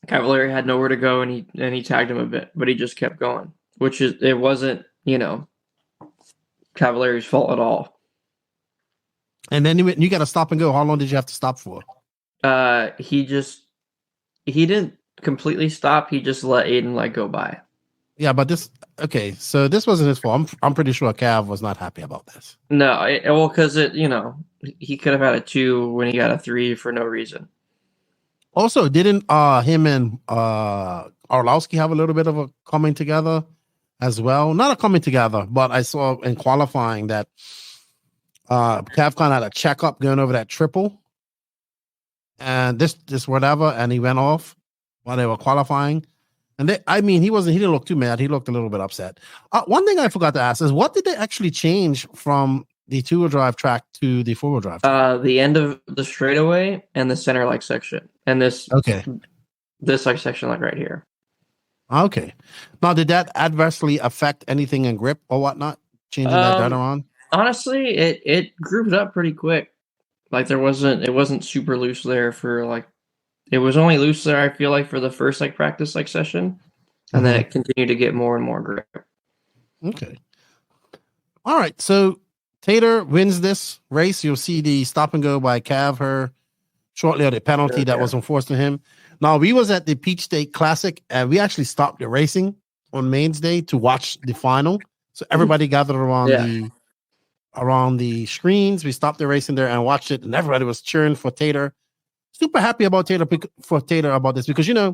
Cavalier had nowhere to go, and he tagged him a bit, but he just kept going, it wasn't Cavalier's fault at all. And then you got to stop and go. How long did you have to stop for? He didn't completely stop. He just let Aiden go by. Yeah, but so this wasn't his fault. I'm pretty sure Cav was not happy about this. No, because he could have had a 2 when he got a 3 for no reason. Also, didn't him and Orlowski have a little bit of a coming together as well? Not a coming together, but I saw in qualifying that Cav kind of had a checkup going over that triple, and this whatever, and he went off while they were qualifying. And he didn't look too mad. He looked a little bit upset. One thing I forgot to ask is, what did they actually change from the 2-wheel drive track to the 4-wheel drive track? The end of the straightaway and the center section, and this section right here. Okay. Now, did that adversely affect anything in grip or whatnot? Changing that data on? Honestly, it grouped up pretty quick. It wasn't super loose there for it was only loose there, I feel for the first practice session, and then it continued to get more and more grip. Okay. All right. So Tater wins this race. You'll see the stop and go by Cav her shortly of the penalty that was enforced to him. Now, we was at the Peach State Classic, and we actually stopped the racing on Mains Day to watch the final. So everybody gathered around the screens. We stopped the racing there and watched it, and everybody was cheering for Tater. Super happy about Tater about this because Tater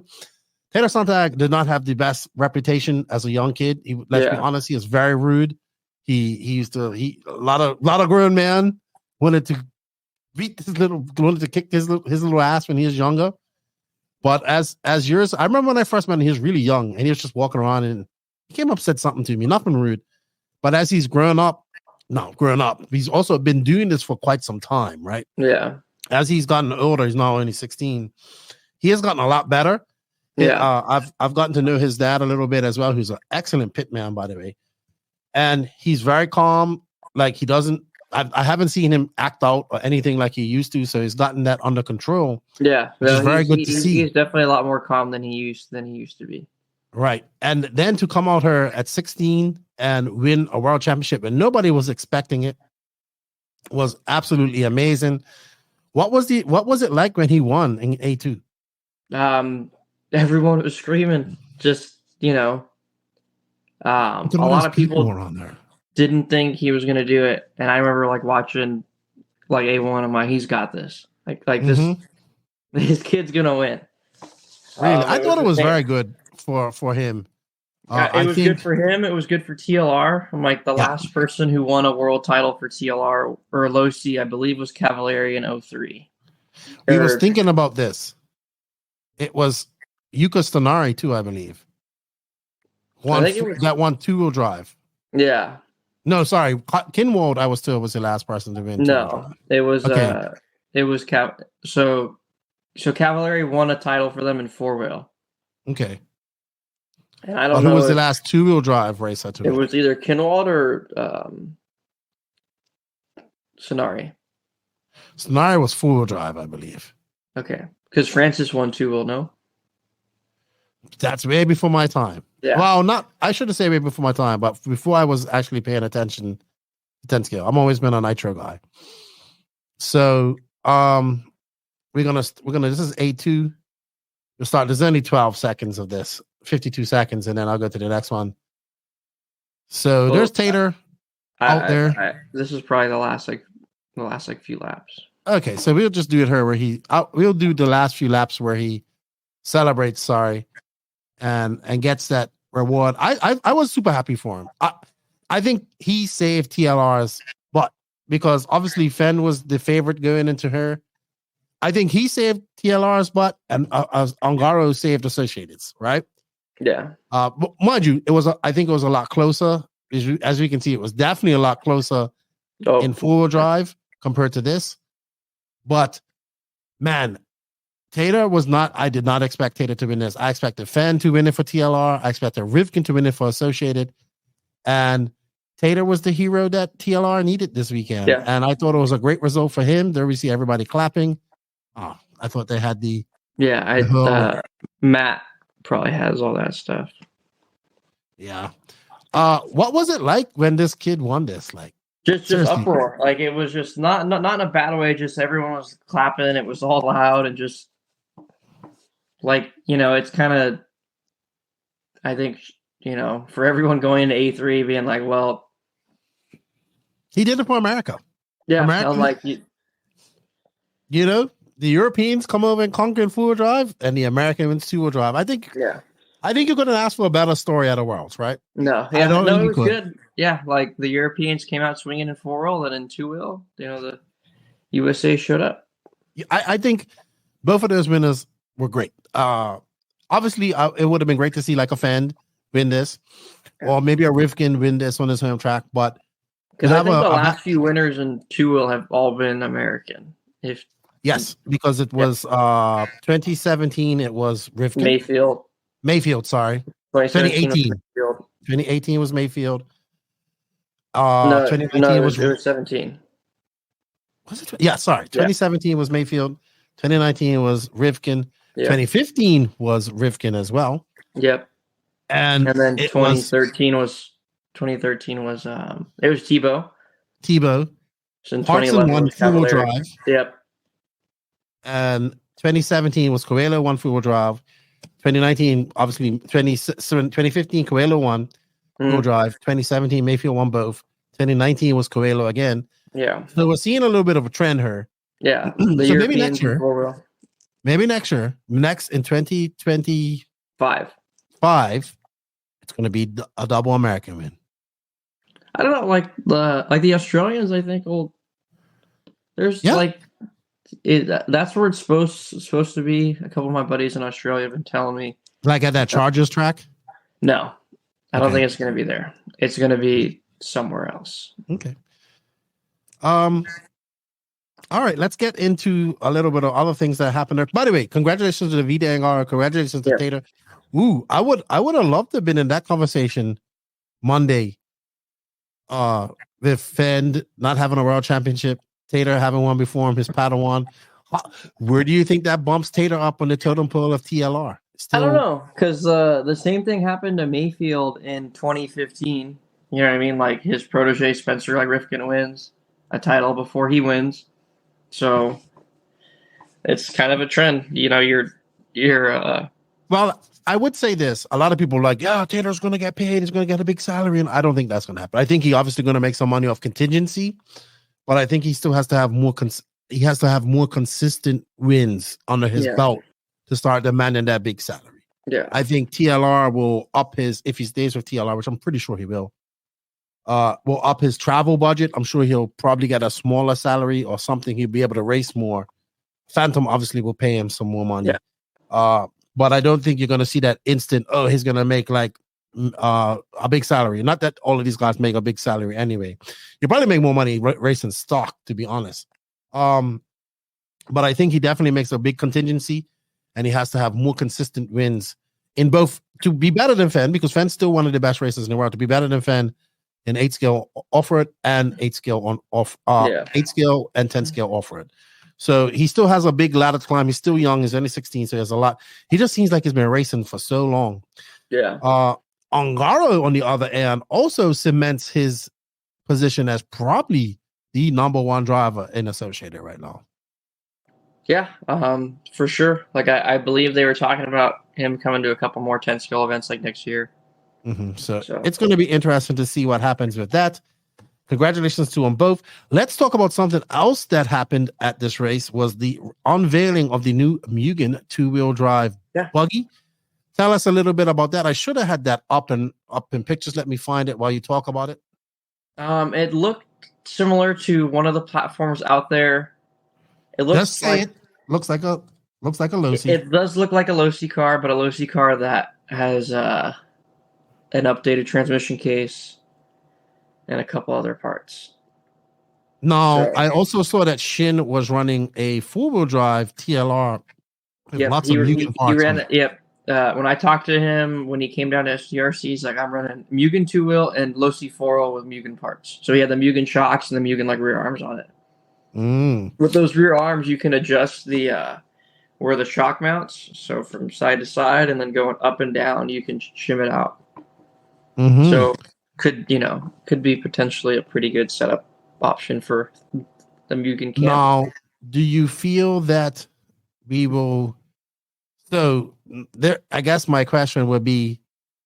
Sontag did not have the best reputation as a young kid. Let's be honest, he is very rude. A lot of grown men wanted to kick his little ass when he was younger. But as yours, I remember when I first met him, he was really young and he was just walking around and he came up said something to me, nothing rude. But as he's grown up, he's also been doing this for quite some time, right? Yeah. As he's gotten older, he's now only 16. He has gotten a lot better. Yeah. I've gotten to know his dad a little bit as well, who's an excellent pit man, by the way. And he's very calm. I haven't seen him act out or anything like he used to. So he's gotten that under control. Yeah. Which is very good to see. He's definitely a lot more calm than he used to be. Right. And then to come out here at 16 and win a world championship and nobody was expecting it was absolutely amazing. What was it like when he won in A2? Everyone was screaming. Just, a lot of people were on there. Didn't think he was going to do it. And I remember watching A1. I'm like, he's got this. This. His kid's gonna win. Really, I thought it was very good for him. It was good for him. It was good for TLR. I'm like the last person who won a world title for TLR or low C, I believe, was Cavalieri in 03. He was thinking about this. It was Yuka Stanari too, I believe. That won 2-wheel drive. Yeah. No, sorry, Kinwald. I was told was the last person to win. No, it was. Okay. It was So Cavalieri won a title for them in 4-wheel. Okay. And I don't know. Who was the last 2-wheel drive race? It was either Kinwald or Sonari. Sonari was 4-wheel drive, I believe. Okay, because Francis won 2-wheel. No, that's way before my time. Yeah. Well, I shouldn't say way before my time, but before I was actually paying attention to 10 scale. I've always been a nitro guy. So we're gonna this is A2. We'll start. There's only 12 seconds of this, 52 seconds, and then I'll go to the next one. So there's Tater out there. This is probably the last few laps. Okay, so we'll just do it here where we'll do the last few laps where he celebrates, and gets that reward. I was super happy for him. I think he saved TLR's butt because obviously Fenn was the favorite going into her. I think he saved TLR's butt, and Ongaro saved Associated's, right? Yeah. But mind you, I think it was a lot closer. As we can see, it was definitely a lot closer in 4-wheel drive compared to this. But man, Tater was not. I did not expect Tater to win this. I expected Fenn to win it for TLR. I expected Rivkin to win it for Associated, and Tater was the hero that TLR needed this weekend. Yeah. And I thought it was a great result for him. There we see everybody clapping. Oh, I thought they had the Matt probably has all that stuff. Yeah. What was it like when this kid won this? Like just uproar. Like it was just not in a bad way. Just everyone was clapping. It was all loud and just like, it's kind of, I think, for everyone going into A3 being like, well, he did it for America. Yeah. I'm like, the Europeans come over and conquer in 4-wheel drive, and the Americans 2-wheel drive. I think you're going to ask for a better story out of Worlds, right? No, it was good. Yeah, like the Europeans came out swinging in 4-wheel and in 2-wheel. The USA showed up. I think both of those winners were great. Obviously, it would have been great to see like a Fend win this, or maybe a Rivkin win this on his home track. But because I think the last few winners in 2-wheel have all been American. Yes, because it was 2017. It was Rivkin. Mayfield, sorry. 2018. 2018 was Mayfield. 2019 was 17. Was it? Yeah, sorry. 2017 was Mayfield. 2019 was Rivkin. 2015 was Rivkin as well. Yep. And then 2013 was it was Tebow. So Hartson won 4-wheel drive. Yep. And 2017 was Coelho won 4-wheel drive. 2019, obviously, 2015 Coelho won 4-wheel drive. 2017 Mayfield won both. 2019 was Coelho again. Yeah. So we're seeing a little bit of a trend here. Yeah. So maybe next year. Next in 2025, it's going to be a double American win. I don't know, like the Australians. I think that's where it's supposed to be. A couple of my buddies in Australia have been telling me, like at that Chargers track. No, I don't think it's going to be there. It's going to be somewhere else. Okay. All right, let's get into a little bit of other things that happened there. By the way, congratulations to Davide Ongaro. Congratulations to Tater. Ooh, I would have loved to have been in that conversation Monday. With Fend not having a world championship, Tater having one before him, his Padawan. Where do you think that bumps Tater up on the totem pole of TLR? I don't know, because the same thing happened to Mayfield in 2015. You know what I mean? Like his protege Spencer Rifkin wins a title before he wins. So it's kind of a trend. You're well, I would say this. A lot of people are like, yeah, Tater's going to get paid. He's going to get a big salary. And I don't think that's going to happen. I think he obviously going to make some money off contingency, but I think he still has to have more. he has to have more consistent wins under his belt to start demanding that big salary. Yeah. I think TLR will up his, if he stays with TLR, which I'm pretty sure he will up his travel budget. I'm sure he'll probably get a smaller salary or something. He'll be able to race more. Phantom obviously will pay him some more money. Yeah. But I don't think you're going to see that instant, he's going to make like a big salary. Not that all of these guys make a big salary anyway. You probably make more money racing stock, to be honest. But I think he definitely makes a big contingency, and he has to have more consistent wins in both to be better than Fenn, because Fenn's still one of the best racers in the world. To be better than Fenn in 8 scale off-road and 8 scale 8 scale and 10 scale off-road. So he still has a big ladder to climb. He's still young. He's only 16, so he has a lot. He just seems like he's been racing for so long. Yeah. Ongaro, on the other hand, also cements his position as probably the number one driver in Associated right now. Yeah, for sure. Like I believe they were talking about him coming to a couple more 10 scale events like next year. So it's going to be interesting to see what happens with that. Congratulations to them both. Let's talk about something else that happened at this race was the unveiling of the new Mugen two-wheel drive buggy. Tell us a little bit about that. I should have had that up in pictures. Let me find it while you talk about it. It looked similar to one of the platforms out there. It looks looks like a Losi. It does look like a Losi car, but a Losi car that has an updated transmission case and a couple other parts. No, I also saw that Shin was running a four-wheel drive TLR. Lots of Mugen parts. He ran it. Yep. When I talked to him, when he came down to SDRC, he's like, I'm running Mugen two-wheel and Losi 4.0 with Mugen parts. So he had the Mugen shocks and the Mugen rear arms on it. With those rear arms, you can adjust the where the shock mounts. So from side to side and then going up and down, you can shim it out. So could be potentially a pretty good setup option for the Mugen camp. Now, do you feel that we will? So there, I guess my question would be,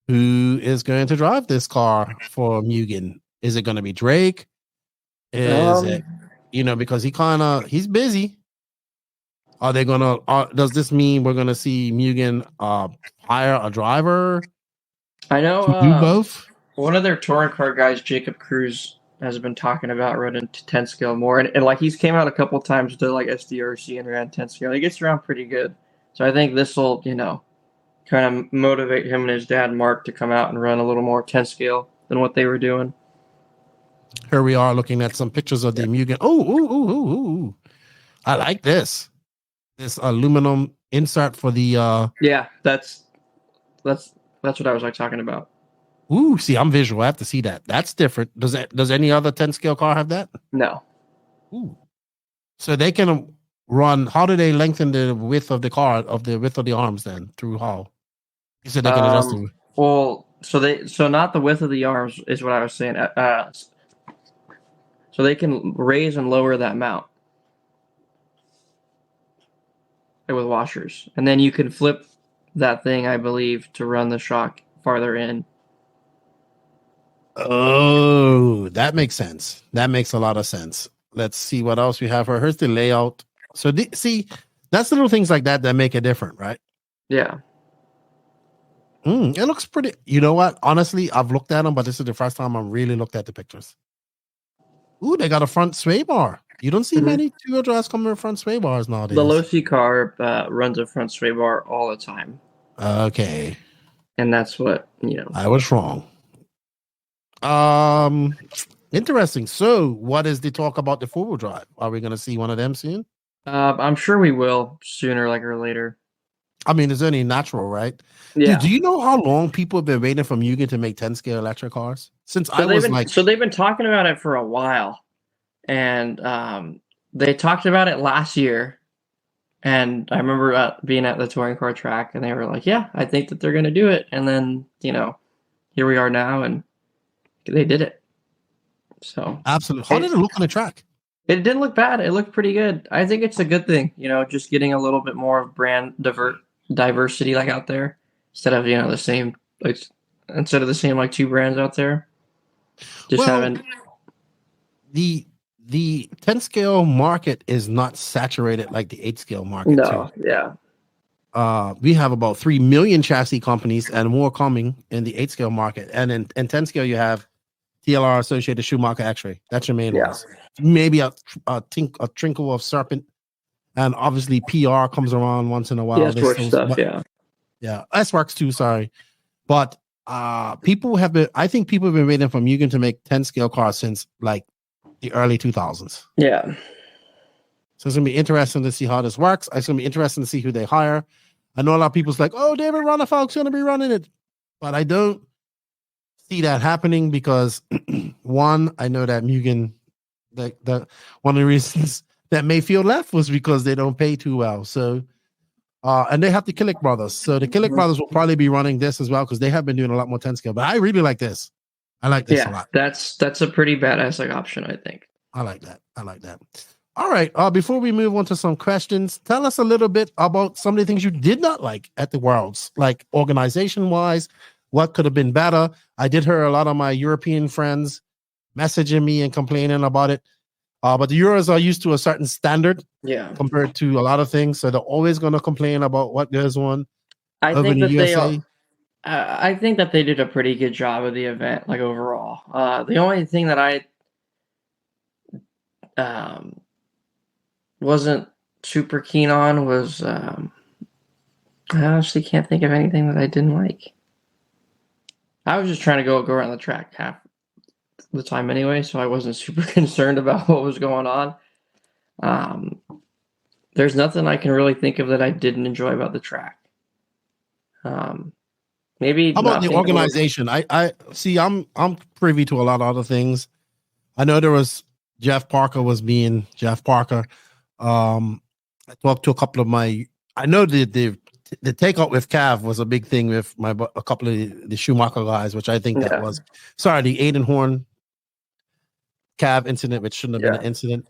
who is going to drive this car for Mugen? Is it going to be Drake? Is it, because he's busy. Are they gonna? Does this mean we're gonna see Mugen hire a driver? I know. To do both. One of their touring car guys, Jacob Cruz, has been talking about running to 10 scale more, and like he's came out a couple times to like SDRC and ran 10 scale. He gets around pretty good, so I think this will kind of motivate him and his dad Mark to come out and run a little more 10 scale than what they were doing. Here we are looking at some pictures of the Mugen. Oh, I like this. This aluminum insert for the. Yeah, that's what I was talking about. Ooh, see, I'm visual. I have to see that. That's different. Does any other 10 scale car have that? No. Ooh. So they can run. How do they lengthen the width of the car, width of the arms then? Through how? You said they can adjust it. Well, so not the width of the arms is what I was saying. So they can raise and lower that mount with washers, and then you can flip that thing, I believe, to run the shock farther in. Oh, that makes sense. That makes a lot of sense. Let's see what else we have here. Here's the layout. So see, that's little things like that make it different, right? Yeah. It looks pretty. You know what? Honestly, I've looked at them, but this is the first time I really looked at the pictures. Ooh, they got a front sway bar. You don't see many two-wheel drives coming with front sway bars nowadays. The Losi car runs a front sway bar all the time. Okay. And that's what, I was wrong. Interesting. So, what is the talk about the four-wheel drive? Are we going to see one of them soon? I'm sure we will sooner or later. I mean, it's only natural, right? Yeah. Dude, do you know how long people have been waiting for Mugen to make 10-scale electric cars? So they've been talking about it for a while. And they talked about it last year. And I remember being at the touring car track, and they were like, yeah, I think that they're going to do it. And then, here we are now, and they did it. So absolutely. How did it look on the track? It didn't look bad. It looked pretty good. I think it's a good thing, just getting a little bit more of brand diversity out there instead of the same two brands out there. Just having the the 10 scale market is not saturated like the 8 scale market. No, yeah. We have about 3 million chassis companies and more coming in the 8 scale market. And in 10 scale, you have TLR, Associated, Schumacher, X-Ray. That's your main ones. Maybe a Trinkle of Serpent. And obviously PR comes around once in a while. S-Works stuff, Yeah, S-Works too, sorry. But I think people have been waiting for Mugen to make 10 scale cars since like the early 2000s. Yeah. So it's going to be interesting to see how this works. It's going to be interesting to see who they hire. I know a lot of people's like, oh, David Ronnefalk's going to be running it. But I don't see that happening because, one, I know that Mugen, one of the reasons that Mayfield left was because they don't pay too well. So, and they have the Killick brothers. So the Killick brothers will probably be running this as well because they have been doing a lot more 10 scale. But I really like this. I like this a lot. That's a pretty badass option, I think. I like that. All right. Before we move on to some questions, tell us a little bit about some of the things you did not like at the Worlds, like organization-wise. What could have been better? I did hear a lot of my European friends messaging me and complaining about it. But the Euros are used to a certain standard compared to a lot of things. So they're always going to complain about what goes on over in the USA. I think that they did a pretty good job of the event, like overall. The only thing that I wasn't super keen on was I honestly can't think of anything that I didn't like. I was just trying to go around the track half the time anyway, so I wasn't super concerned about what was going on. There's nothing I can really think of that I didn't enjoy about the track. Maybe how about the organization? I see. I'm privy to a lot of other things. I know there was Jeff Parker was being Jeff Parker. I talked to a couple of my. I know the takeout with Cav was a big thing with a couple of the Schumacher guys, which I think that was the Aiden Horn Cav incident, which shouldn't have been an incident.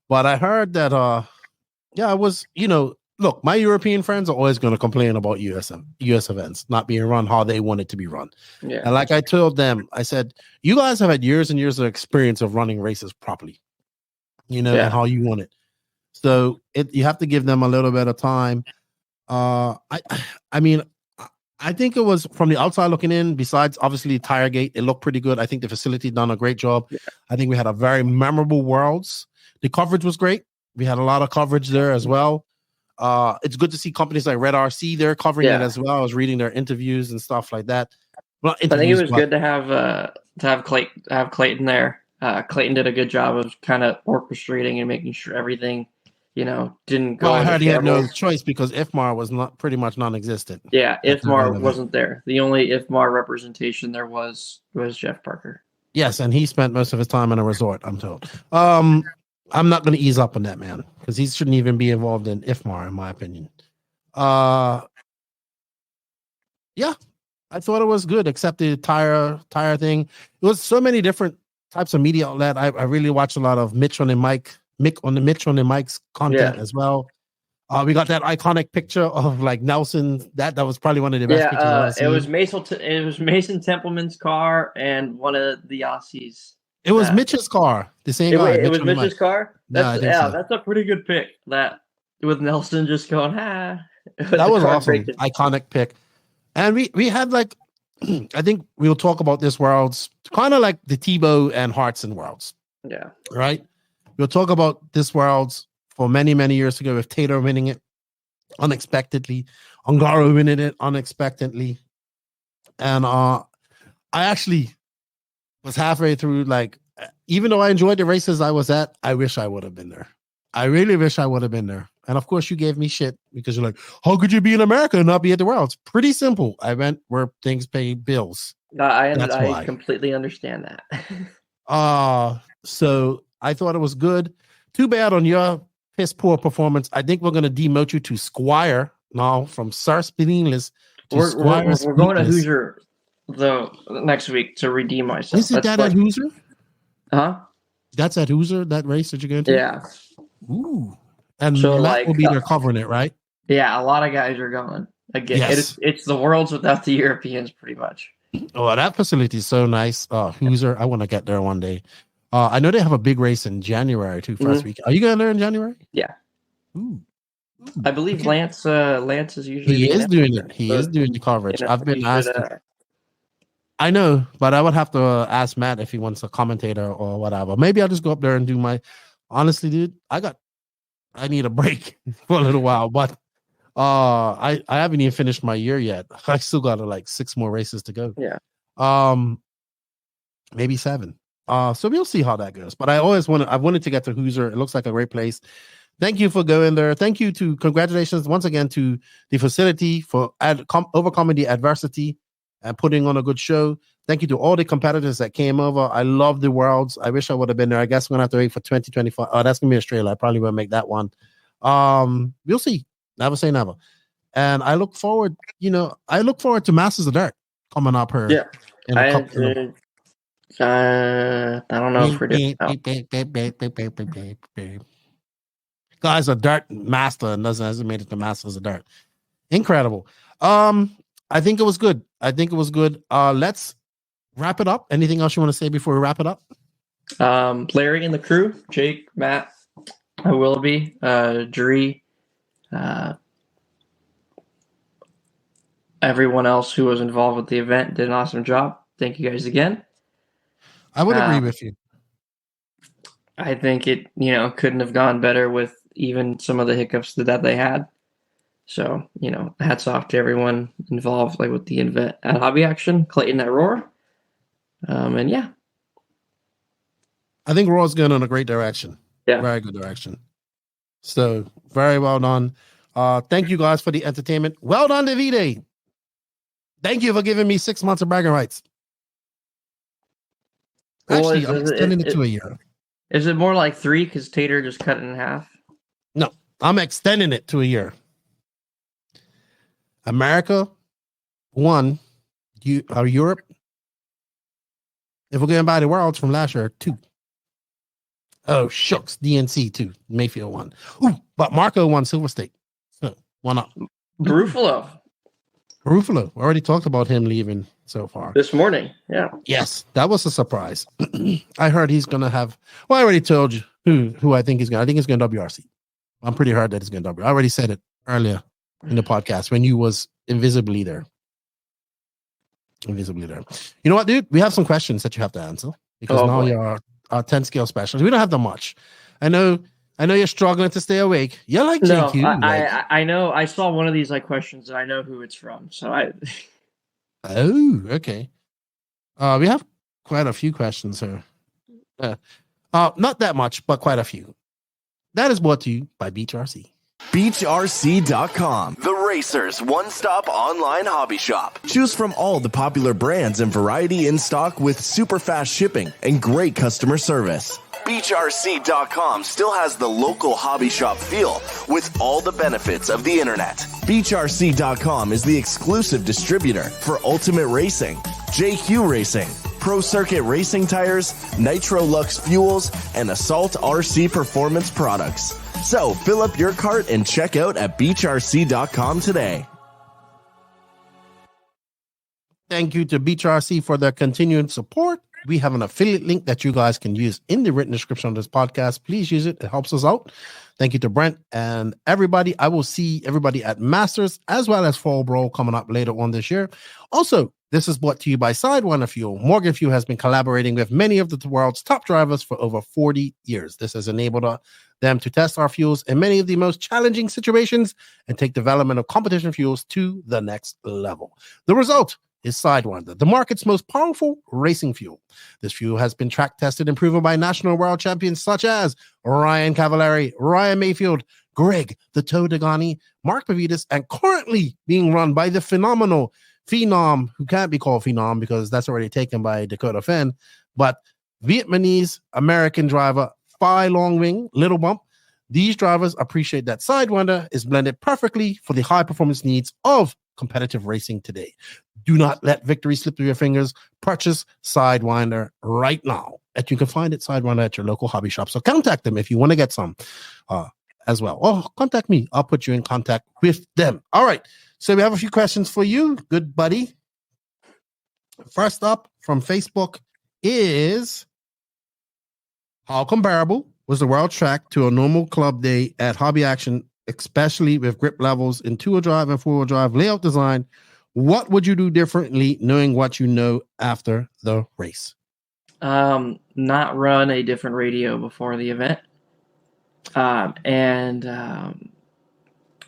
But I heard that it was, look, my European friends are always going to complain about US events not being run how they want it to be run. Yeah. And like I told them, I said, you guys have had years and years of experience of running races properly, and how you want it. So you have to give them a little bit of time. I mean, I think it was from the outside looking in, besides obviously Tiregate, it looked pretty good. I think the facility done a great job. Yeah. I think we had a very memorable Worlds. The coverage was great. We had a lot of coverage there as well. It's good to see companies like Red RC there covering it as well. I was reading their interviews and stuff like that. Well, I think it was good to have Clayton there. Clayton did a good job of kind of orchestrating and making sure everything, didn't go. Well, I heard he had no choice because IFMAR was not pretty much non-existent. Yeah, IFMAR wasn't there. The only IFMAR representation there was Jeff Parker. Yes, and he spent most of his time in a resort, I'm told. I'm not going to ease up on that, man, because he shouldn't even be involved in IFMAR, in my opinion. Yeah, I thought it was good, except the tire thing. It was so many different types of media outlet. I really watched a lot of Mitch on the Mike's content as well. We got that iconic picture of like Nelson. That was probably one of the best pictures. It was Mason Templeman's car and one of the Aussies. It was Mitch's car. The same guy. It was Mitch's car. That's a pretty good pick. That with Nelson just going That was awesome. Iconic pick. And we had like, I think we'll talk about this Worlds, kind of like the Tebow and Hartson Worlds. Yeah. Right. We'll talk about this Worlds for many, many years ago with Tater winning it unexpectedly, Ongaro winning it unexpectedly. And I actually was halfway through, like, even though I enjoyed the races I was at, I wish I would have been there. I really wish I would have been there. And of course, you gave me shit because you're like, how could you be in America and not be at the Worlds? Pretty simple. I went where things pay bills. I completely understand that. So I thought it was good. Too bad on your piss poor performance. I think we're going to demote you to Squire now, from Sir Spineless to Squire. We're going to Hoosier next week to redeem myself. Is it that at Hoosier? Huh? That's at Hoosier, that race that you're going to? Yeah. Ooh. And so Matt will be there covering it, right? Yeah, a lot of guys are going. Again, it's the Worlds without the Europeans, pretty much. Oh, that facility is so nice. Hoosier, I want to get there one day. I know they have a big race in January too, first week. Are you going there in January? Yeah. Ooh. I believe Lance is usually He is doing it. He is doing the coverage. I've been asked. I know, but I would have to ask Matt if he wants a commentator or whatever. Maybe I'll just go up there and do my. Honestly, dude, I need a break for a little while, but I haven't even finished my year yet. I still got like 6 more races to go. Yeah. Maybe 7. So we'll see how that goes. But I wanted to get to Hoosier. It looks like a great place. Thank you for going there. Congratulations once again to the facility for overcoming the adversity and putting on a good show. Thank you to all the competitors that came over. I love the Worlds. I wish I would have been there. I guess we're going to have to wait for 2025. Oh, that's going to be Australia. I probably won't make that one. We'll see. Never say never. And I look forward, to Masters of Dirt coming up here. Yeah. I don't know if we're doing Guy's a dirt master and hasn't made it to Masters of Dirt. Incredible. I think it was good. Let's wrap it up. Anything else you want to say before we wrap it up? Larry and the crew, Jake, Matt, Willoughby, Dree, everyone else who was involved with the event did an awesome job. Thank you guys again. I would agree with you. I think it, couldn't have gone better with even some of the hiccups that they had. So, hats off to everyone involved, like with the event at Hobby Action, Clayton at Roar. And yeah. I think Roar's going in a great direction. Yeah. Very good direction. So, very well done. Thank you guys for the entertainment. Well done, Davide. Thank you for giving me 6 months of bragging rights. Actually, I'm extending it to a year. Is it more like 3 because Tater just cut it in half? No, I'm extending it to a year. America, 1. Europe. If we're going by the Worlds from last year, 2. Oh, shucks. DNC, 2. Mayfield, 1. Ooh, but Marco won Silver State. So, 1 up. Ruffalo. We already talked about him leaving so far. This morning, yeah. Yes, that was a surprise. I heard he's going to have... Well, I already told you who I think he's going to... I think he's going to WRC. I'm pretty hard that he's going to WRC. I already said it earlier in the podcast when you was invisibly there. You know what, dude? We have some questions that you have to answer because now you're our 10 scale specialist. We don't have that much. I know you're struggling to stay awake. You're like JQ. No, I know. I saw one of these questions and I know who it's from. So Oh, okay. We have quite a few questions here. Not that much, but quite a few. That is brought to you by Beach RC. BeachRC.com, the racers' one-stop online hobby shop. Choose from all the popular brands and variety in stock with super fast shipping and great customer service. BeachRC.com still has the local hobby shop feel with all the benefits of the internet. BeachRC.com is the exclusive distributor for Ultimate Racing, JQ Racing, Pro Circuit Racing Tires, Nitro Lux Fuels, and Assault RC Performance products. So fill up your cart and check out at BeachRC.com today. Thank you to Beach RC for their continued support. We have an affiliate link that you guys can use in the written description of this podcast. Please use it. It helps us out. Thank you to Brent and everybody. I will see everybody at Masters as well as Fall Brawl coming up later on this year. Also, this is brought to you by Sidewinder Fuel. Morgan Fuel has been collaborating with many of the world's top drivers for over 40 years. This has enabled them to test our fuels in many of the most challenging situations and take development of competition fuels to the next level. The result is Sidewinder, the market's most powerful racing fuel. This fuel has been track tested and proven by national world champions such as Ryan Cavallari, Ryan Mayfield, Greg the Toe Degani, Mark Pavidis, and currently being run by the phenomenal Phenom, who can't be called Phenom because that's already taken by Dakota Fenn, but Vietnamese American driver Phi Long Wing, Little Bump. These drivers appreciate that Sidewinder is blended perfectly for the high performance needs of competitive racing today. Do not let victory slip through your fingers. Purchase Sidewinder right now. And you can find it Sidewinder at your local hobby shop. So contact them if you want to get some as well. Oh, contact me. I'll put you in contact with them. All right. So we have a few questions for you, good buddy. First up from Facebook is How comparable was the World Track to a normal club day at Hobby Action, especially with grip levels in two-wheel drive and four-wheel drive, layout design? What would you do differently knowing what you know after the race? Not run a different radio before the event.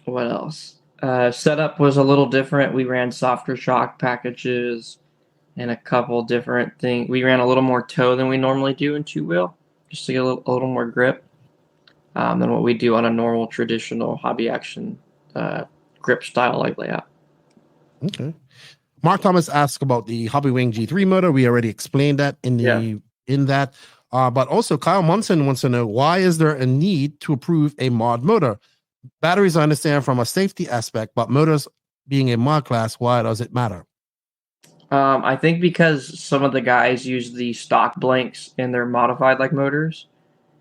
What else? Setup was a little different. We ran softer shock packages and a couple different things. We ran a little more toe than we normally do in two-wheel, just to get a little more grip than what we do on a normal traditional Hobby Action grip style like layout. Okay. Mark Thomas asked about the Hobby Wing G3 motor. We already explained that in that. But also Kyle Munson wants to know, why is there a need to approve a mod motor? Batteries I understand from a safety aspect, but motors being a mod class, why does it matter? I think because some of the guys use the stock blanks in their modified like motors,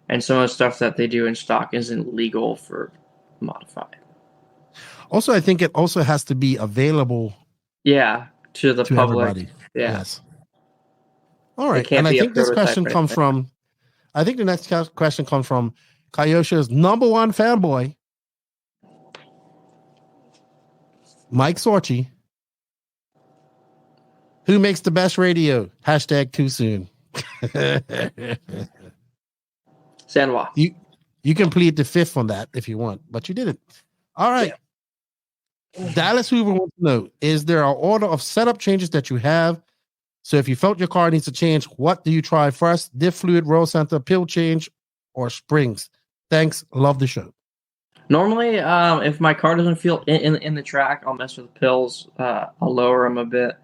and some of the stuff that they do in stock isn't legal for modified. Also, I think it also has to be available. Yeah, to the public. Everybody. Yeah. Yes. All right. And I think this question comes from, I think the next question comes from Kyosha's number one fanboy, Mike Sorchi. Who makes the best radio? Hashtag too soon. Sanwa. You can plead the fifth on that if you want, but you didn't. All right. Yeah. Dallas Hoover wants to know, is there an order of setup changes that you have? So if you felt your car needs to change, what do you try first? Diff fluid, roll center, pill change, or springs? Thanks. Love the show. Normally, if my car doesn't feel in the track, I'll mess with pills. I'll lower them a bit.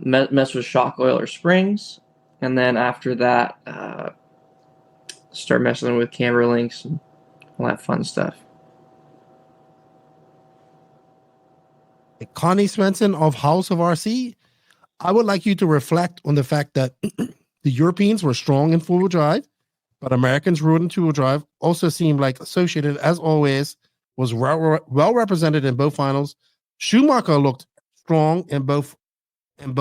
Mess with shock oil or springs, and then after that, start messing with camber links and all that fun stuff. Connie Svensson of House of RC, I would like you to reflect on the fact that the Europeans were strong in four-wheel drive, but Americans rode in two-wheel drive. Also seemed like Associated, as always, was well represented in both finals. Schumacher looked strong in both, and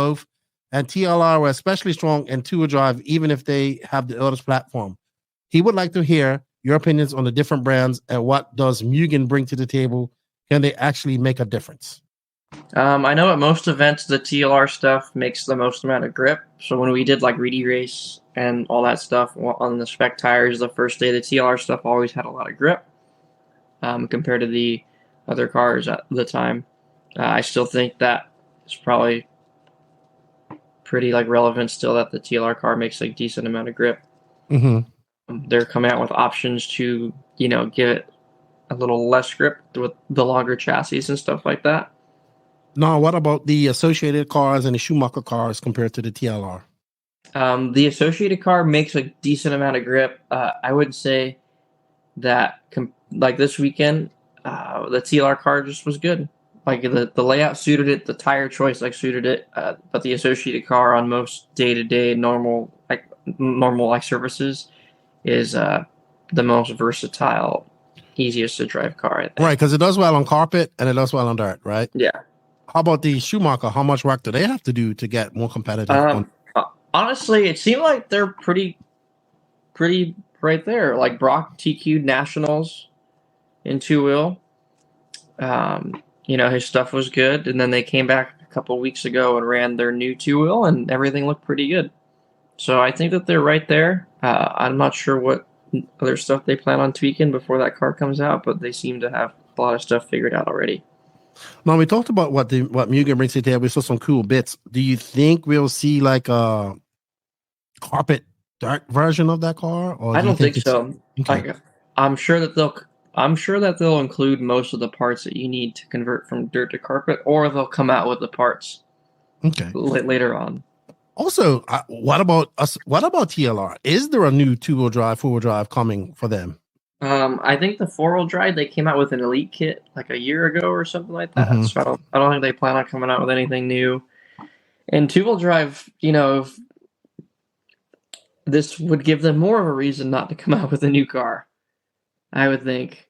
TLR were especially strong in two-wheel drive, even if they have the oldest platform. He would like to hear your opinions on the different brands and what does Mugen bring to the table. Can they actually make a difference? I know at most events the TLR stuff makes the most amount of grip. So when we did like Reedy Race and all that stuff on the spec tires the first day, the TLR stuff always had a lot of grip compared to the other cars at the time. I still think that it's probably pretty like relevant still that the TLR car makes a decent amount of grip. Mm-hmm. They're coming out with options to, give it a little less grip with the longer chassis and stuff like that. Now, what about the Associated cars and the Schumacher cars compared to the TLR? The Associated car makes a decent amount of grip. I would say that like this weekend, the TLR car just was good. Like the layout suited it, the tire choice suited it, but the Associated car on most day-to-day normal surfaces is the most versatile, easiest to drive car, I think. Right, because it does well on carpet and it does well on dirt, right? Yeah. How about the Schumacher? How much work do they have to do to get more competitive? Honestly, it seemed like they're pretty right there. Like Brock TQ'd Nationals in two-wheel. His stuff was good, and then they came back a couple weeks ago and ran their new two-wheel, and everything looked pretty good. So I think that they're right there. I'm not sure what other stuff they plan on tweaking before that car comes out, but they seem to have a lot of stuff figured out already. Now, we talked about what Mugen brings to the table. We saw some cool bits. Do you think we'll see like a carpet dirt version of that car? Or I don't think so. Okay. I'm sure that they'll include most of the parts that you need to convert from dirt to carpet, or they'll come out with the parts later on. Also, what about TLR? Is there a new two-wheel drive, four-wheel drive coming for them? I think the four-wheel drive, they came out with an Elite kit like a year ago or something like that. Mm-hmm. So I don't think they plan on coming out with anything new. And two-wheel drive, this would give them more of a reason not to come out with a new car, I would think.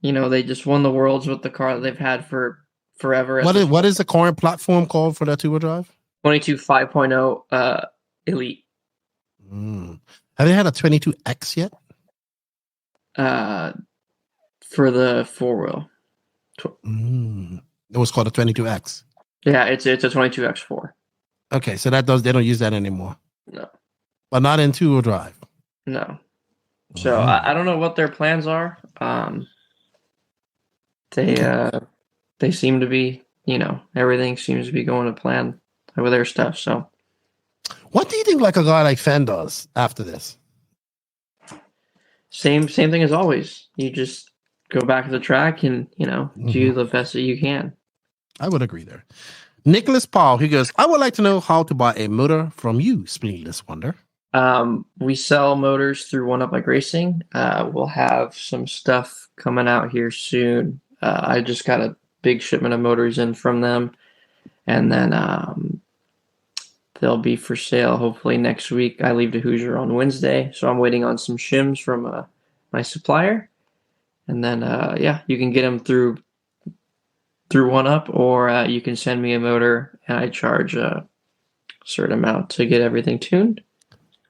They just won the Worlds with the car that they've had for forever. What is the current platform called for that two-wheel drive? 22 5.0 Elite. Have they had a 22X yet? For the 4-wheel. It was called a 22X. Yeah, it's a 22X4. Okay, so they don't use that anymore. No. But not in 2-wheel drive. No. So I don't know what their plans are. They seem to be, everything seems to be going to plan with their stuff. So, what do you think like a guy like Fenn does after this? Same thing as always. You just go back to the track and do the best that you can. I would agree there. Nicholas Paul, he goes, I would like to know how to buy a motor from you, Spineless Wonder. We sell motors through One Up Like Racing. We'll have some stuff coming out here soon. I just got a big shipment of motors in from them, and then they'll be for sale hopefully next week. I leave to Hoosier on Wednesday, so I'm waiting on some shims from my supplier, and then you can get them through One Up, or you can send me a motor, and I charge a certain amount to get everything tuned.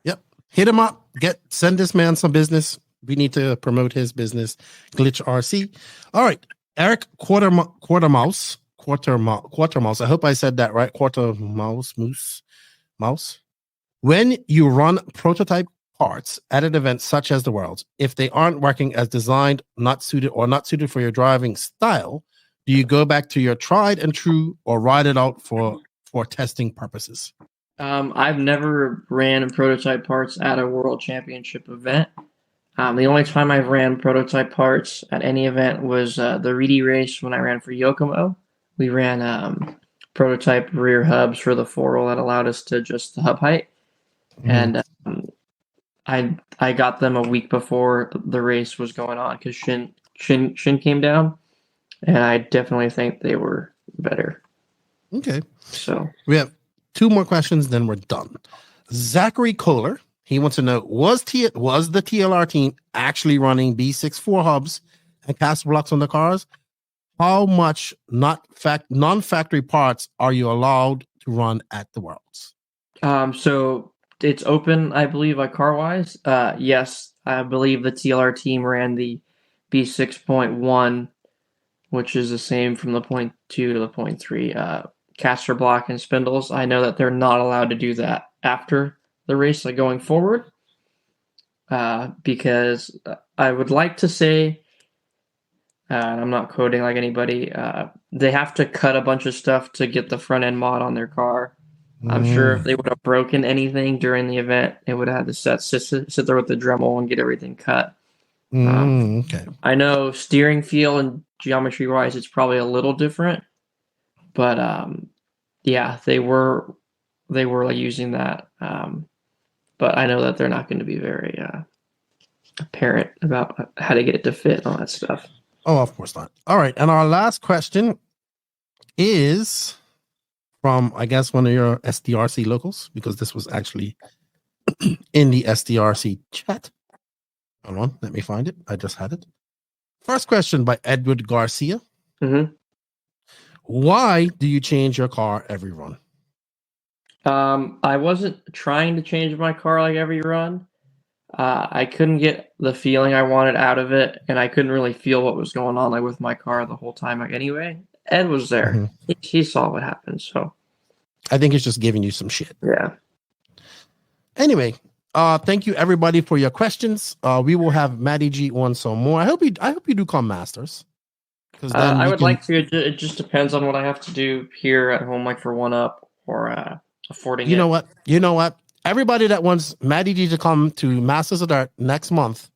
Yep, hit him up. Send this man some business. We need to promote his business. Glitch RC. All right, Eric Quartermouse. I hope I said that right. Mouse. When you run prototype parts at an event such as the Worlds, if they aren't working as designed, not suited for your driving style, do you go back to your tried and true or ride it out for testing purposes? I've never ran prototype parts at a World Championship event. The only time I've ran prototype parts at any event was the Reedy race when I ran for Yokomo. We ran prototype rear hubs for the 4-wheel that allowed us to adjust the hub height. And I got them a week before the race was going on because Shin came down, and I definitely think they were better. Okay. So we have 2 more questions, then we're done. Zachary Kohler, he wants to know, was the TLR team actually running B64 hubs and cast blocks on the cars? How much non-factory parts are you allowed to run at the Worlds? So it's open, I believe, like CarWise. Yes, I believe the TLR team ran the B6.1, which is the same from the 0.2 to the 0.3 caster block and spindles. I know that they're not allowed to do that after the race, like going forward, because I would like to say, and I'm not quoting like anybody, they have to cut a bunch of stuff to get the front end mod on their car. I'm sure if they would have broken anything during the event, it would have had to sit there with the Dremel and get everything cut. Okay. I know steering feel and geometry wise, it's probably a little different, but they were like using that. But I know that they're not going to be very apparent about how to get it to fit and all that stuff. Oh, of course not. All right. And our last question is from, I guess, one of your SDRC locals, because this was actually in the SDRC chat. Hold on. Let me find it. I just had it. First question by Edward Garcia. Why do you change your car every run? I wasn't trying to change my car like every run. I couldn't get the feeling I wanted out of it, and I couldn't really feel what was going on with my car the whole time. Anyway, Ed was there. He saw what happened. So I think it's just giving you some shit. Yeah. Anyway, thank you everybody for your questions. We will have Matty G on some more. I hope you do come Masters. I would like to. It just depends on what I have to do here at home, like for One Up or affording. You know what? Everybody that wants Matty G to come to Masters of Dirt next month,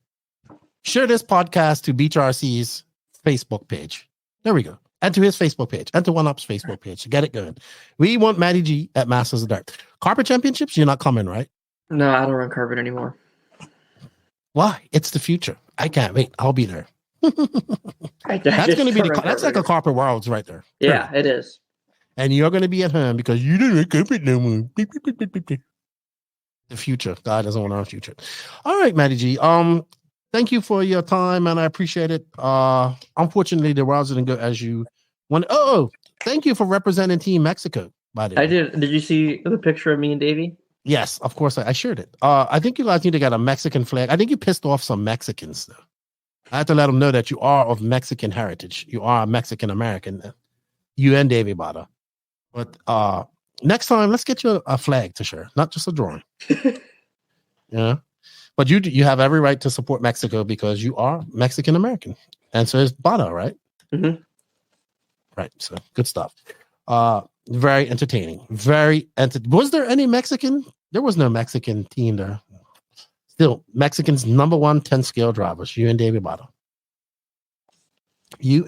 share this podcast to Beach RC's Facebook page. There we go. And to his Facebook page. And to One Up's Facebook page. Get it going. We want Matty G at Masters of Dirt. Carpet Championships, you're not coming, right? No, I don't run carpet anymore. Why? It's the future. I can't wait. I'll be there. That's going to be that's like a Carpet Worlds right there. Yeah, it is. And you're going to be at home because you don't like carpet no more. Beep, beep, beep, beep, beep. The future. God doesn't want our future. All right, Matty G. Thank you for your time, and I appreciate it. Unfortunately, the Worlds didn't go as you wanted. Oh, thank you for representing Team Mexico. By the way, I did. Did you see the picture of me and Davey? Yes, of course. I shared it. I think you guys need to get a Mexican flag. I think you pissed off some Mexicans, though. I have to let them know that you are of Mexican heritage. You are a Mexican American. You and Davey Bada. But next time, let's get you a flag to share, not just a drawing. Yeah. But you have every right to support Mexico because you are Mexican American. And so is Bada, right? Mm-hmm. Right. So good stuff. Very entertaining. Was there any Mexican? There was no Mexican team there. Still, Mexicans number 1 10 scale drivers. You and David Bada. You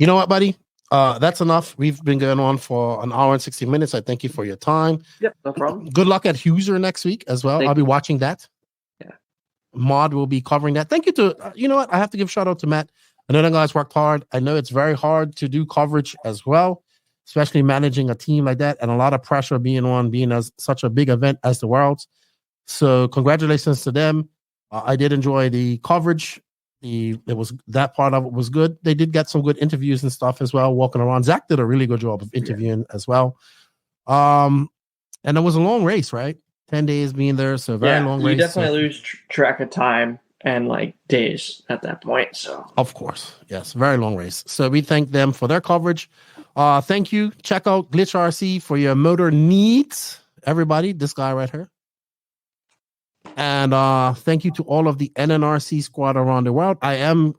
know what, buddy? That's enough. We've been going on for an hour and 60 minutes. I thank you for your time. Yep, no problem. Good luck at Huser next week as well. I'll be watching that. Yeah. Mod will be covering that. Thank you to, you know what? I have to give shout out to Matt. I know that guys worked hard. I know it's very hard to do coverage as well, especially managing a team like that and a lot of pressure being as such a big event as the Worlds. So congratulations to them. I did enjoy the coverage. That part of it was good. They did get some good interviews and stuff as well, walking around. Zach did a really good job of interviewing as well. And it was a long race, right? 10 days being there, so very long race. You definitely lose track of time and like days at that point. So of course, yes, very long race. So we thank them for their coverage. Thank you. Check out Glitch RC for your motor needs. Everybody, this guy right here. And thank you to all of the NNRC squad around the world. I am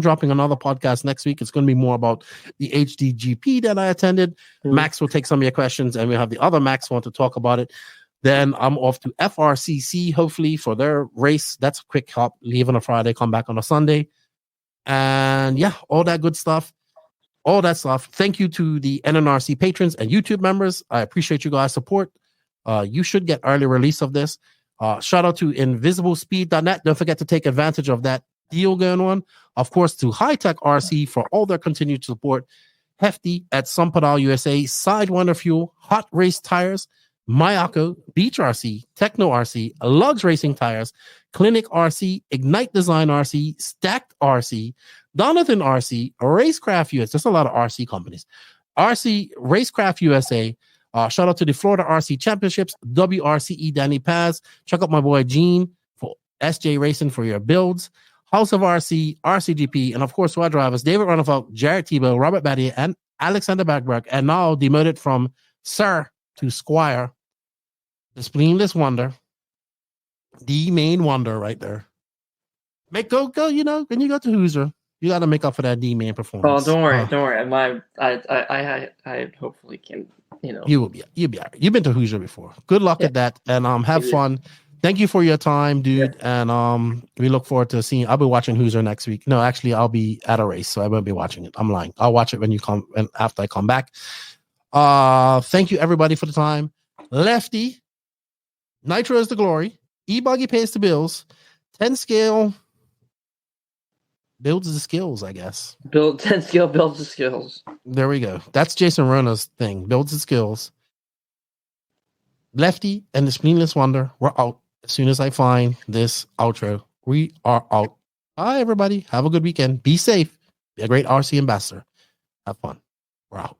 dropping another podcast next week. It's going to be more about the HDGP that I attended. Max will take some of your questions, and we'll have the other Max want to talk about it. Then I'm off to FRCC, hopefully, for their race. That's a quick hop. Leave on a Friday, come back on a Sunday. And yeah, all that good stuff. All that stuff. Thank you to the NNRC patrons and YouTube members. I appreciate you guys' support. You should get early release of this. Shout out to invisiblespeed.net. Don't forget to take advantage of that deal going on. Of course, to High Tech RC for all their continued support. Hefty at Sumpedal USA, Sidewinder Fuel, Hot Race Tires, Mayako, Beach RC, Techno RC, Lugs Racing Tires, Clinic RC, Ignite Design RC, Stacked RC, Donathan RC, RaceCraft USA. There's a lot of RC companies. RaceCraft USA. Shout out to the Florida RC Championships, WRCE Danny Paz. Check out my boy Gene for SJ Racing for your builds. House of RC, RCGP, and of course, SWAT drivers David Runafelt, Jared Tebow, Robert Batty, and Alexander Bagberg. And now demoted from Sir to Squire, the Spleenless Wonder, the main wonder right there. Go, you know, when you go to Hoosier, you got to make up for that D main performance. Oh, don't worry. I hopefully can. You know, you'll be all right. You've been to Hoosier before. Good luck at that, and have fun. Thank you for your time, dude. Yeah. And we look forward to seeing. I'll be watching Hoosier next week. No, actually, I'll be at a race, so I won't be watching it. I'm lying. I'll watch it when you come and after I come back. Thank you everybody for the time. Lefty, Nitro is the glory. E-Buggy pays the bills. 10 scale builds the skills, I guess. 10 scale builds the skills. There we go. That's Jason Rona's thing. Builds the skills. Lefty and the Spleenless Wonder, we're out. As soon as I find this outro, we are out. Bye, everybody. Have a good weekend. Be safe. Be a great RC ambassador. Have fun. We're out.